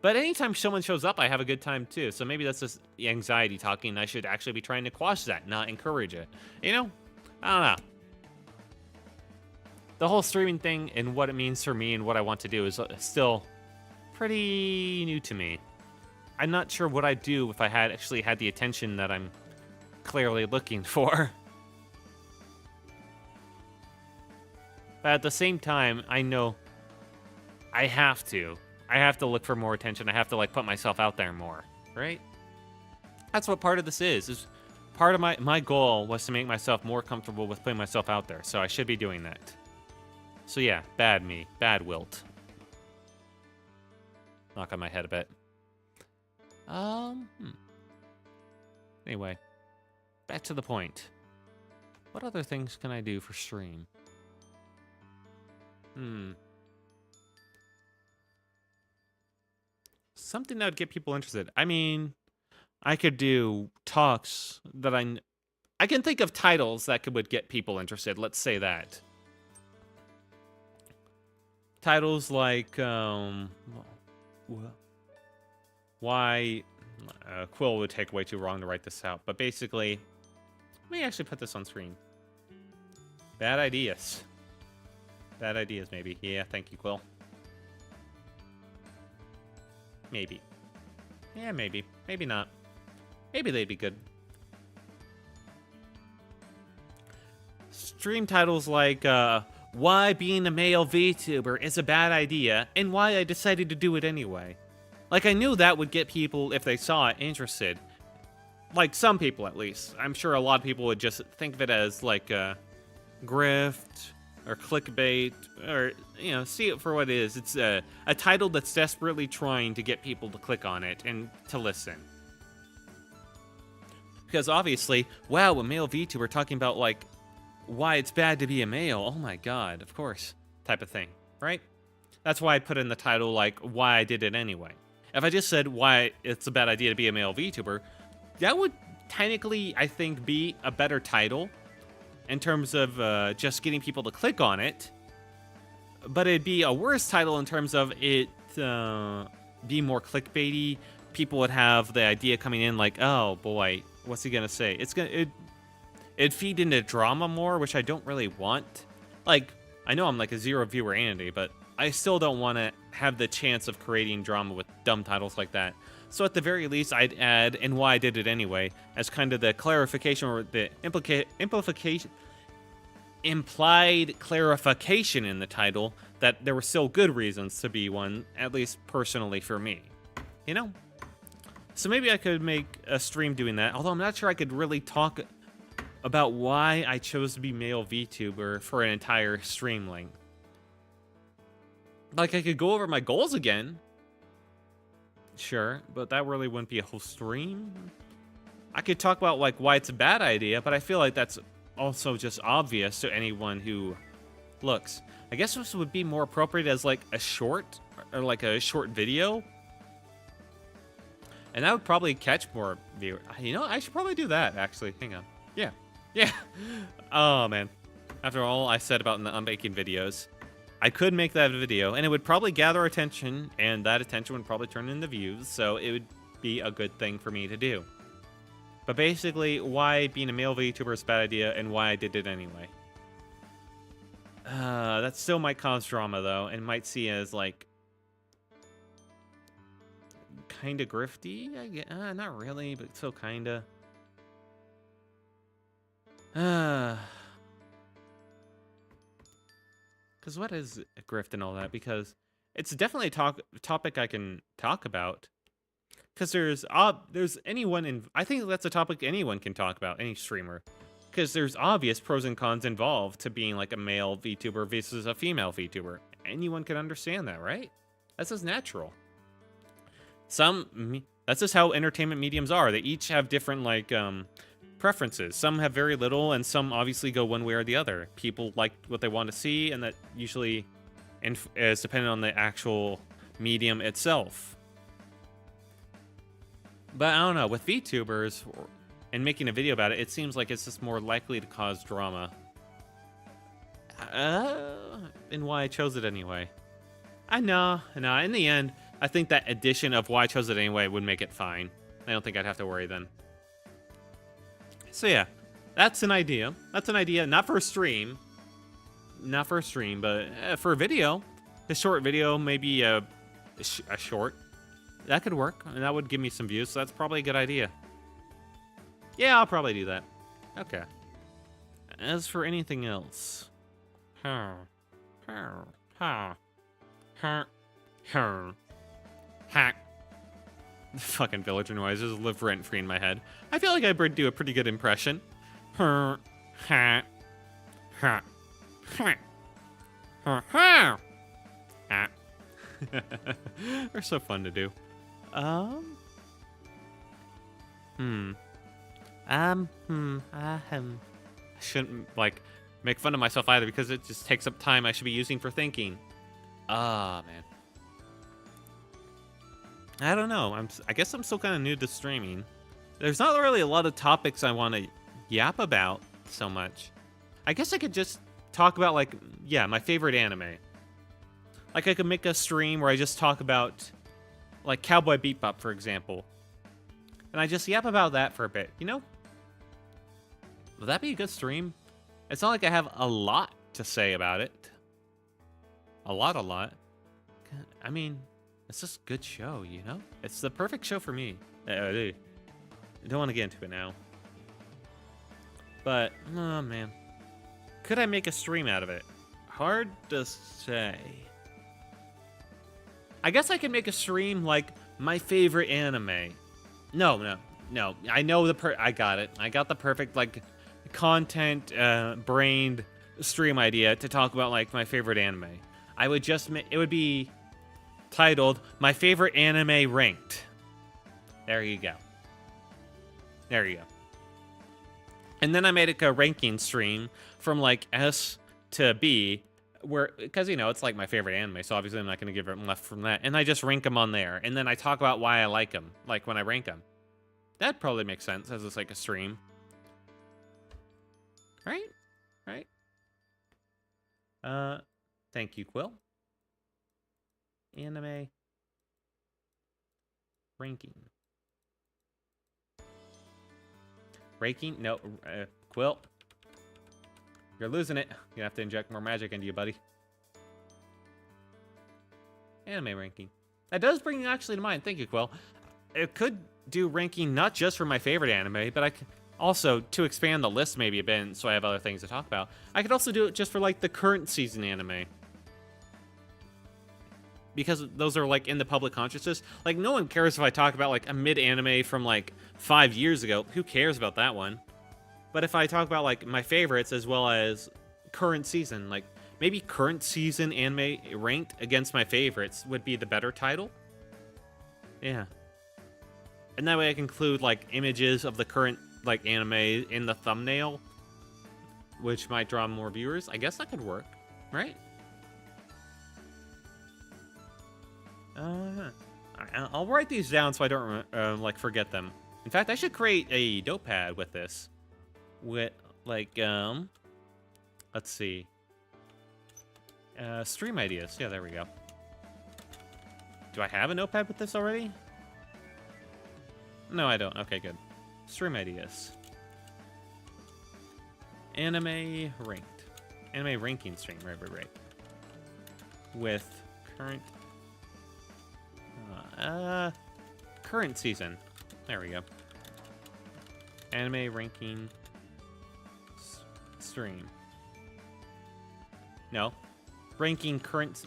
But anytime someone shows up, I have a good time too. So maybe that's just the anxiety talking. I should actually be trying to quash that, not encourage it. You know? I don't know. The whole streaming thing and what it means for me and what I want to do is still pretty new to me. I'm not sure what I'd do if I had actually had the attention that I'm clearly looking for. But at the same time, I know I have to. I have to look for more attention. I have to, like, put myself out there more, right? That's what part of this is part of my goal was to make myself more comfortable with putting myself out there, so I should be doing that. So yeah, bad me. Bad Wilt. Knock on my head a bit. Anyway, back to the point. What other things can I do for stream? Something that would get people interested. I mean, I could do talks that I can think of titles that would get people interested. Let's say that. Titles like, why... Quill would take way too long to write this out. But basically, let me actually put this on screen. Bad ideas. Bad ideas, maybe. Yeah, thank you, Quill. Maybe. Yeah, maybe. Maybe not. Maybe they'd be good. Stream titles like, why being a male VTuber is a bad idea, and why I decided to do it anyway. Like, I knew that would get people, if they saw it, interested. Like, some people, at least. I'm sure a lot of people would just think of it as, like, grift, or clickbait, or, you know, see it for what it is. It's a title that's desperately trying to get people to click on it and to listen. Because obviously, wow, a male VTuber talking about, like, why it's bad to be a male. Oh my god, of course. Type of thing, right? That's why I put in the title, like, why I did it anyway. If I just said why it's a bad idea to be a male VTuber, that would technically, I think, be a better title in terms of just getting people to click on it. But it'd be a worse title in terms of it being more clickbaity. People would have the idea coming in like, oh boy, what's he gonna say? It'd feed into drama more, which I don't really want. Like, I know I'm like a zero viewer Andy, but I still don't want to have the chance of creating drama with dumb titles like that. So at the very least, I'd add, and why I did it anyway, as kind of the clarification or the implied clarification in the title that there were still good reasons to be one, at least personally for me. You know? So maybe I could make a stream doing that, although I'm not sure I could really talk about why I chose to be male VTuber for an entire stream length. Like, I could go over my goals again. Sure, but that really wouldn't be a whole stream. I could talk about, like, why it's a bad idea, but I feel like that's also just obvious to anyone who looks. I guess this would be more appropriate as, like, a short, or like a short video. And that would probably catch more viewers. You know, I should probably do that, actually. Hang on. Yeah. Yeah. Oh, man. After all I said about the unbaking videos, I could make that video, and it would probably gather attention, and that attention would probably turn into views, so it would be a good thing for me to do. But basically, why being a male VTuber is a bad idea, and why I did it anyway. That still might cause drama, though, and might see as, like, kinda grifty, I guess. Not really, but still kinda. Because what is a grift and all that? Because it's definitely a topic I can talk about. Because there's anyone in... I think that's a topic anyone can talk about, any streamer. Because there's obvious pros and cons involved to being like a male VTuber versus a female VTuber. Anyone can understand that, right? That's just natural. That's just how entertainment mediums are. They each have different, like, preferences. Some have very little, and some obviously go one way or the other. People like what they want to see, and that usually and is dependent on the actual medium itself. But I don't know, with VTubers and making a video about it, it seems like it's just more likely to cause drama. And why I chose it anyway. I know, in the end, I think that addition of why I chose it anyway would make it fine. I don't think I'd have to worry then. So yeah, that's an idea. That's an idea, not for a stream. Not for a stream, but for a video. A short video, maybe a short. That could work, and that would give me some views, so that's probably a good idea. Yeah, I'll probably do that. Okay. As for anything else... Fucking villager noises live rent-free in my head. I feel like I do a pretty good impression. They're so fun to do. I shouldn't, like, make fun of myself either because it just takes up time I should be using for thinking. Ah, man. I don't know. I guess I'm still kind of new to streaming. There's not really a lot of topics I want to yap about so much. I guess I could just talk about, like, yeah, my favorite anime. Like, I could make a stream where I just talk about, like, Cowboy Bebop, for example. And I just yap about that for a bit, you know? Would that be a good stream? It's not like I have a lot to say about it. A lot. I mean, it's just a good show, you know? It's the perfect show for me. I don't want to get into it now. But, oh man. Could I make a stream out of it? Hard to say. I guess I could make a stream like my favorite anime. No. I know I got it. I got the perfect, like, content brained stream idea to talk about, like, my favorite anime. I would just it would be titled My Favorite Anime Ranked. There you go. And then I made it a ranking stream from, like, S to B, because, you know, it's like my favorite anime, so obviously I'm not going to give it left from that. And I just rank them on there, and then I talk about why I like them, like when I rank them. That probably makes sense as it's like a stream. Right? Thank you, Quill. Anime ranking. No, Quill. You're losing it. You have to inject more magic into you, buddy. Anime ranking. That does bring you actually to mind. Thank you, Quill. It could do ranking not just for my favorite anime, but I could also, to expand the list maybe a bit, so I have other things to talk about, I could also do it just for, like, the current season anime. Because those are, like, in the public consciousness. Like, no one cares if I talk about, like, a mid-anime from, like, 5 years ago. Who cares about that one? But if I talk about, like, my favorites as well as current season, like, maybe current season anime ranked against my favorites would be the better title. Yeah. And that way I can include, like, images of the current, like, anime in the thumbnail, which might draw more viewers. I guess that could work, right? I'll write these down so I don't, like, forget them. In fact, I should create a notepad with this. With, like, let's see. Stream ideas. Yeah, there we go. Do I have a notepad with this already? No, I don't. Okay, good. Stream ideas. Anime ranked. Anime ranking stream. Right. With current... current season. There we go. Anime ranking stream. No. Ranking current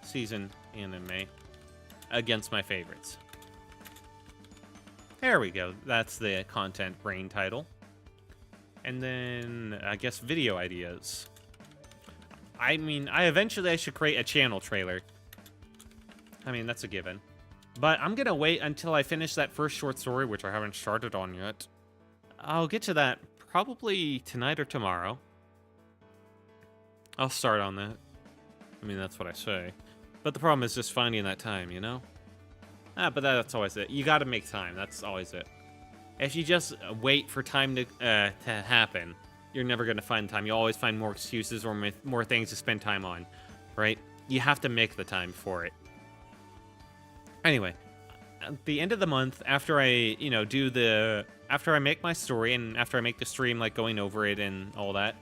season anime against my favorites. There we go. That's the content brain title. And then I guess video ideas. I mean, I should create a channel trailer. I mean, that's a given. But I'm gonna wait until I finish that first short story, which I haven't started on yet. I'll get to that probably tonight or tomorrow. I'll start on that. I mean, that's what I say. But the problem is just finding that time, you know? But that's always it. You gotta make time. That's always it. If you just wait for time to happen, you're never gonna find time. You always find more excuses or more things to spend time on, right? You have to make the time for it. Anyway, at the end of the month, after I, after I make my story and after I make the stream, like going over it and all that,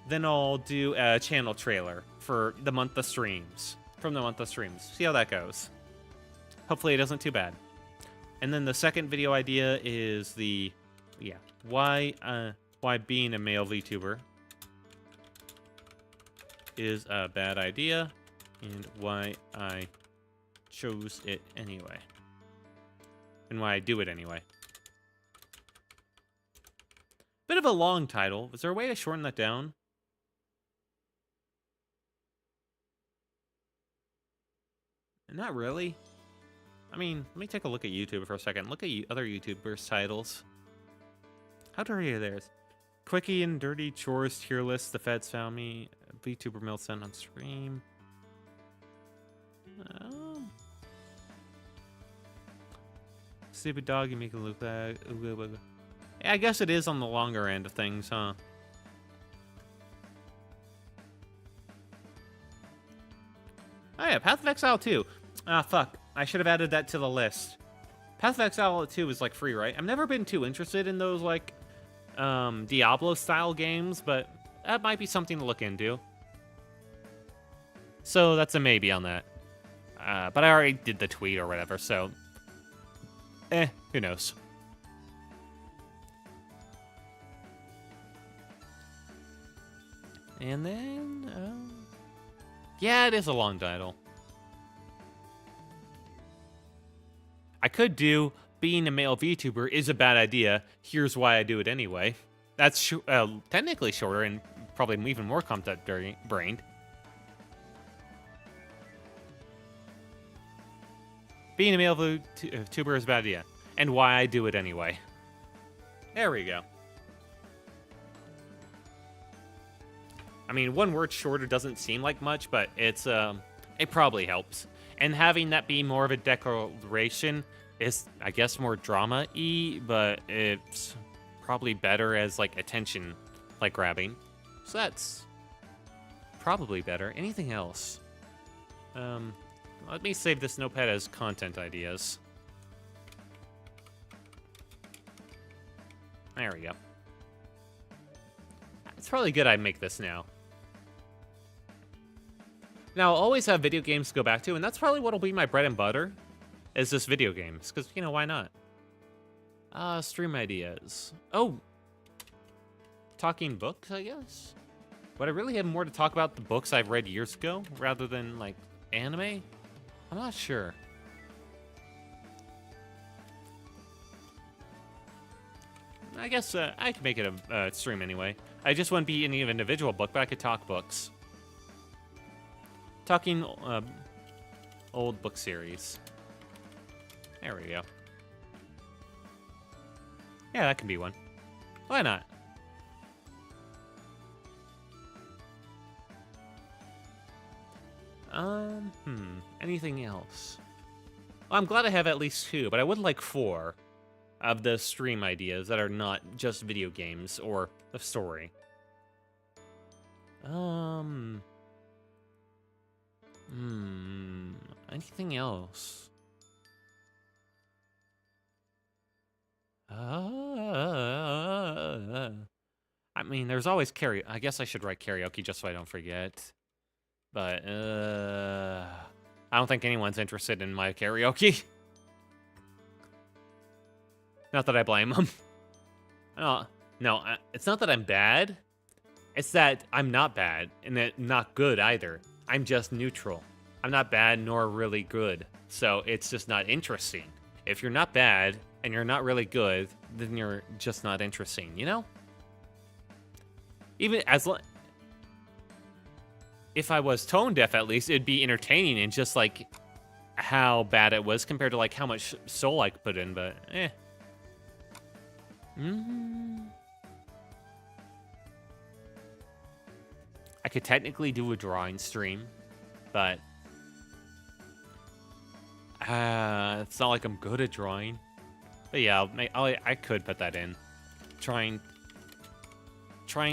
then I'll do a channel trailer for the month of streams. From the month of streams. See how that goes. Hopefully it isn't too bad. And then the second video idea is why being a male VTuber is a bad idea and why I chose it anyway. And why I do it anyway. Bit of a long title. Is there a way to shorten that down? Not really. I mean, let me take a look at YouTube for a second. Look at other YouTubers' titles. How dirty are theirs? Quickie and Dirty Chores Tier List. The Feds found me. VTuber Mill sent on stream. Stupid dog, you make it look like. Yeah, I guess it is on the longer end of things, huh? Oh yeah, Path of Exile 2. Ah, fuck. I should have added that to the list. Path of Exile 2 is, like, free, right? I've never been too interested in those, like, Diablo-style games, but that might be something to look into. So that's a maybe on that. But I already did the tweet or whatever, so... who knows? And then... yeah, it is a long title. I could do being a male VTuber is a bad idea. Here's why I do it anyway. That's technically shorter and probably even more content-brained. Being a male VTuber is a bad idea. And why I do it anyway. There we go. I mean, one word shorter doesn't seem like much, but it's it probably helps. And having that be more of a declaration is, I guess, more drama-y, but it's probably better as, like, attention, like, grabbing. So that's probably better. Anything else? Let me save this notepad as content ideas. There we go. It's probably good I make this now. Now, I'll always have video games to go back to, and that's probably what'll be my bread and butter, is just video games. Because, you know, why not? Stream ideas. Oh! Talking books, I guess? Would I really have more to talk about the books I've read years ago, rather than, like, anime? I'm not sure. I guess I could make it a stream anyway. I just wouldn't be any individual book, but I could talk books. Talking old book series. There we go. Yeah, that can be one. Why not? Anything else? Well, I'm glad I have at least 2, but I would like 4 of the stream ideas that are not just video games or the story. Anything else? I mean, there's always karaoke. I guess I should write karaoke just so I don't forget. But, I don't think anyone's interested in my karaoke. Not that I blame them. No, it's not that I'm bad. It's that I'm not bad, and that not good either. I'm just neutral. I'm not bad nor really good, so it's just not interesting. If you're not bad and you're not really good, then you're just not interesting, you know? Even as if I was tone deaf, at least it'd be entertaining and just like how bad it was compared to like how much soul I could put in, but I could technically do a drawing stream, but it's not like I'm good at drawing. But yeah, I could put that in. Trying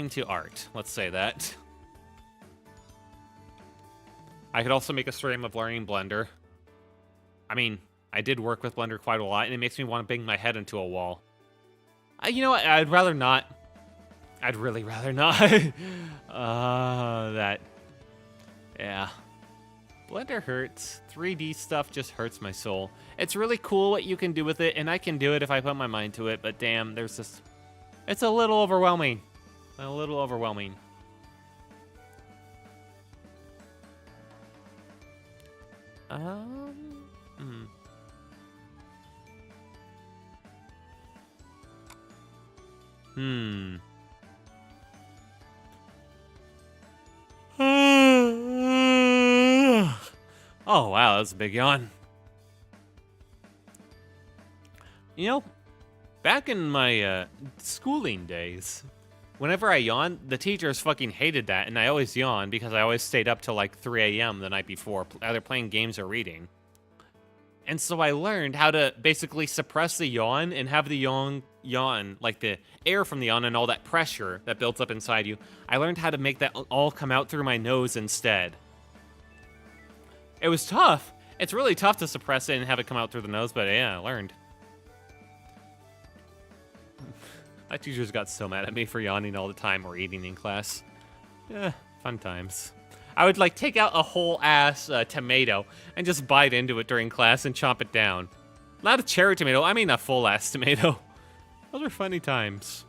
to art. Let's say that. I could also make a stream of learning Blender. I mean, I did work with Blender quite a lot, and it makes me want to bang my head into a wall. You know what? I'd rather not. I'd really rather not. That. Yeah. Blender hurts. 3D stuff just hurts my soul. It's really cool what you can do with it, and I can do it if I put my mind to it, but damn, there's this... It's a little overwhelming. A little overwhelming. Oh, wow, that's a big yawn. You know, back in my schooling days, whenever I yawned, the teachers fucking hated that, and I always yawned because I always stayed up till like 3 a.m. the night before, either playing games or reading. And so I learned how to basically suppress the yawn and have the yawn, like the air from the yawn and all that pressure that builds up inside you. I learned how to make that all come out through my nose instead. It was tough. It's really tough to suppress it and have it come out through the nose, but yeah, I learned. My teachers got so mad at me for yawning all the time or eating in class. Yeah, fun times. I would like take out a whole ass tomato and just bite into it during class and chomp it down. Not a cherry tomato, I mean a full ass tomato. Those are funny times.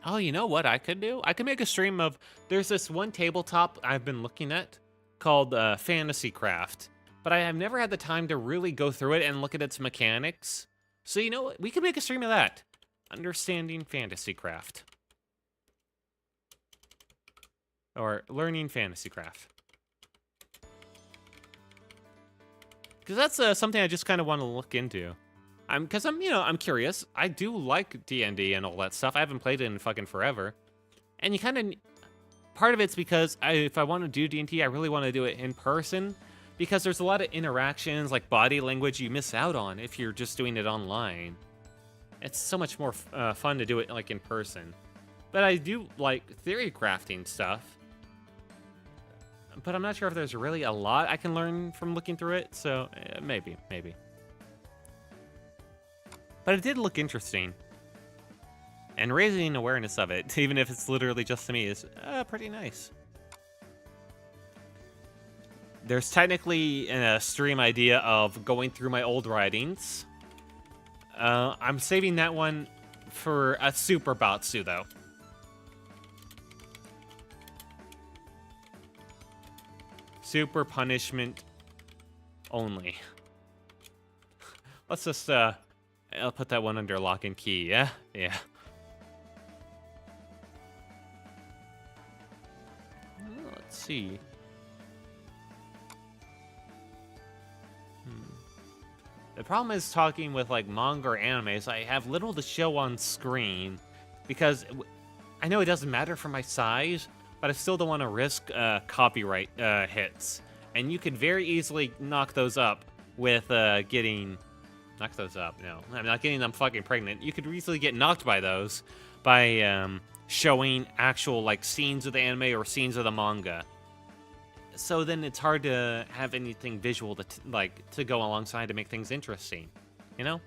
Oh, you know what I could do? I could make a stream of... There's this one tabletop I've been looking at called Fantasy Craft. But I have never had the time to really go through it and look at its mechanics. So you know what? We could make a stream of that. Understanding Fantasy Craft. Or Learning Fantasy Craft. Because that's something I just kind of want to look into. Because I'm curious. I do like D&D and all that stuff. I haven't played it in fucking forever. And you kind of... Part of it's because if I want to do D&D, I really want to do it in person. Because there's a lot of interactions, like body language, you miss out on if you're just doing it online. It's so much more fun to do it like in person. But I do like theory crafting stuff. But I'm not sure if there's really a lot I can learn from looking through it, so maybe. But it did look interesting. And raising awareness of it, even if it's literally just to me, is pretty nice. There's technically a stream idea of going through my old writings. I'm saving that one for a Super Batsu, though. Super punishment only. Let's just, I'll put that one under lock and key, yeah? Yeah. Let's see. The problem is talking with like manga or animes, I have little to show on screen because I know it doesn't matter for my size, but I still don't want to risk copyright hits. And you could very easily knock those up with getting... Knock those up, no. I'm not getting them fucking pregnant. You could easily get knocked by those by showing actual like scenes of the anime or scenes of the manga. So then it's hard to have anything visual to go alongside to make things interesting, you know?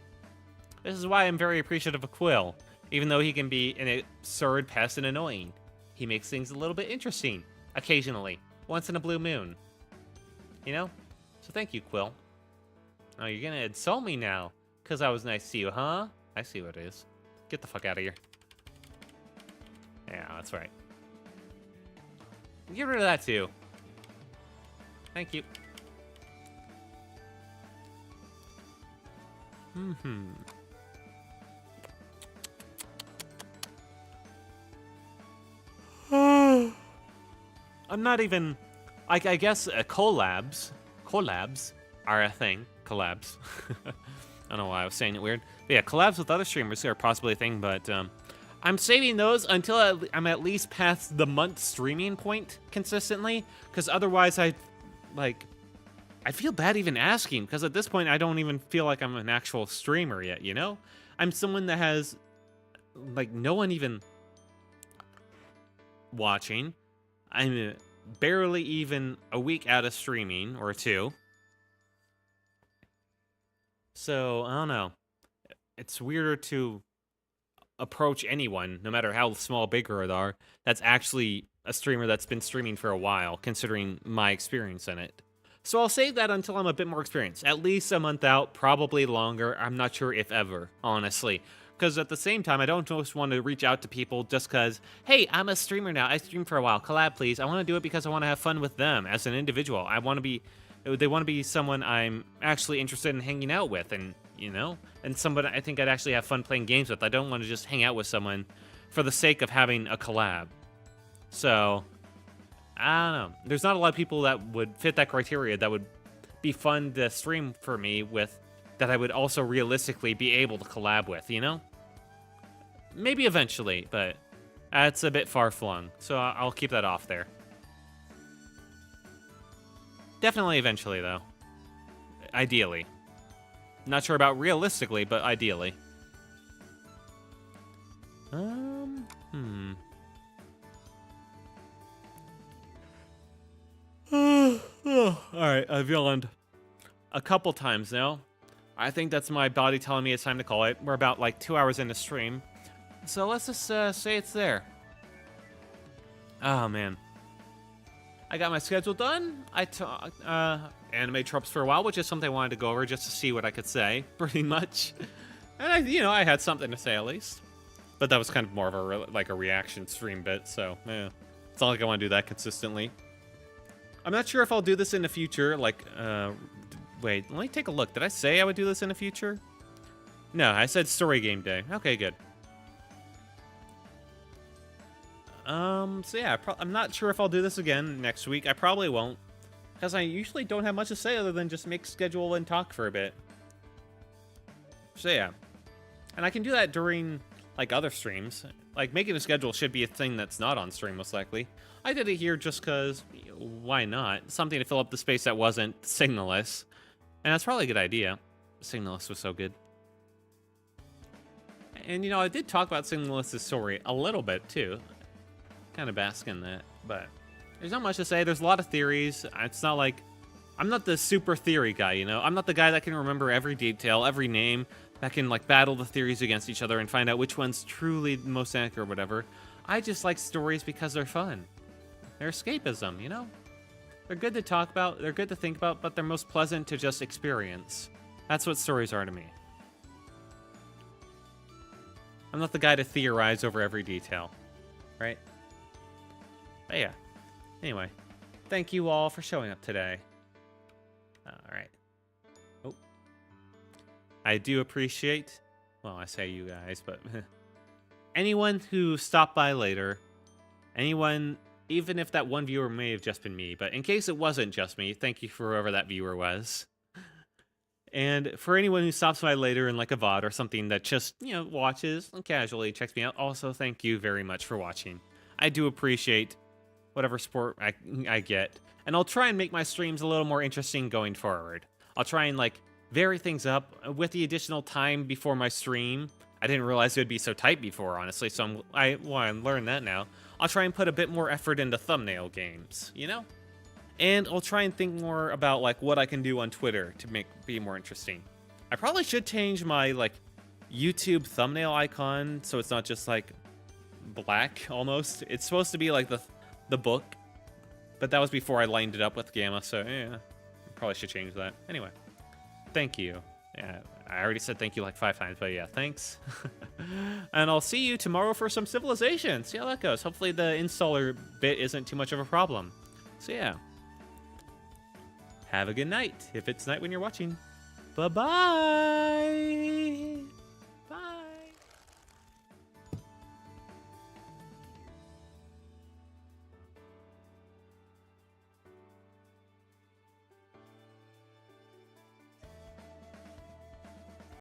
This is why I'm very appreciative of Quill. Even though he can be an absurd pest and annoying, he makes things a little bit interesting, occasionally, once in a blue moon. You know? So thank you, Quill. Oh, you're gonna insult me now, because I was nice to you, huh? I see what it is. Get the fuck out of here. Yeah, that's right. Get rid of that, too. Thank you. I'm not even... I guess collabs collabs are a thing. Collabs. I don't know why I was saying it weird. But yeah, collabs with other streamers are possibly a thing, but I'm saving those until I'm at least past the month streaming point consistently, because otherwise I feel bad even asking, because at this point I don't even feel like I'm an actual streamer yet, you know? I'm someone that has, like, no one even watching. I'm barely even a week out of streaming, or two. So, I don't know. It's weirder to approach anyone, no matter how small, big, or they are, that's actually a streamer that's been streaming for a while, considering my experience in it. So I'll save that until I'm a bit more experienced. At least a month out, probably longer. I'm not sure if ever, honestly. Because at the same time, I don't just want to reach out to people just because, hey, I'm a streamer now. I streamed for a while. Collab, please. I want to do it because I want to have fun with them as an individual. They want to be someone I'm actually interested in hanging out with, and, you know, and someone I think I'd actually have fun playing games with. I don't want to just hang out with someone for the sake of having a collab. So, I don't know. There's not a lot of people that would fit that criteria that would be fun to stream for me with, that I would also realistically be able to collab with, you know? Maybe eventually, but that's a bit far-flung, so I'll keep that off there. Definitely eventually, though. Ideally. Not sure about realistically, but ideally. Alright, I've yawned a couple times now. I think that's my body telling me it's time to call it. We're about, like, 2 hours into stream. So let's just say it's there. Oh, man. I got my schedule done. I talked anime tropes for a while, which is something I wanted to go over just to see what I could say, pretty much. And I had something to say at least. But that was kind of more of a reaction stream bit, so yeah. It's not like I want to do that consistently. I'm not sure if I'll do this in the future, like, wait, let me take a look. Did I say I would do this in the future? No, I said story game day. Okay, good. So yeah, I'm not sure if I'll do this again next week. I probably won't, because I usually don't have much to say other than just make schedule and talk for a bit. So yeah. And I can do that during, like, other streams. Like, making a schedule should be a thing that's not on stream, most likely. I did it here just because, why not? Something to fill up the space that wasn't Signalless. And that's probably a good idea. Signalless was so good. And, I did talk about Signalless' story a little bit, too. Kind of bask in that, but there's not much to say. There's a lot of theories. It's not like, I'm not the super theory guy, I'm not the guy that can remember every detail, every name, that can, like, battle the theories against each other and find out which one's truly the most accurate or whatever. I just like stories because they're fun. They're escapism, They're good to talk about, they're good to think about, but they're most pleasant to just experience. That's what stories are to me. I'm not the guy to theorize over every detail, right? But yeah. Anyway, thank you all for showing up today. Alright. Oh. I do appreciate, well, I say you guys, but anyone who stopped by later, anyone, even if that one viewer may have just been me, but in case it wasn't just me, thank you for whoever that viewer was. And for anyone who stops by later in, like, a VOD or something that just, watches and casually checks me out, also thank you very much for watching. I do appreciate whatever support I get. And I'll try and make my streams a little more interesting going forward. I'll try and, like, vary things up with the additional time before my stream. I didn't realize it would be so tight before, honestly, so I learned that now. I'll try and put a bit more effort into thumbnail games, And I'll try and think more about, like, what I can do on Twitter to be more interesting. I probably should change my, like, YouTube thumbnail icon so it's not just, like, black, almost. It's supposed to be, like, the book, but that was before I lined it up with Gamma, so yeah, probably should change that. Anyway, thank you. Yeah, I already said thank you like 5 times, but yeah, thanks. And I'll see you tomorrow for some Civilization. See how that goes. Hopefully the installer bit isn't too much of a problem. So yeah, have a good night, if it's night when you're watching. Bye-bye!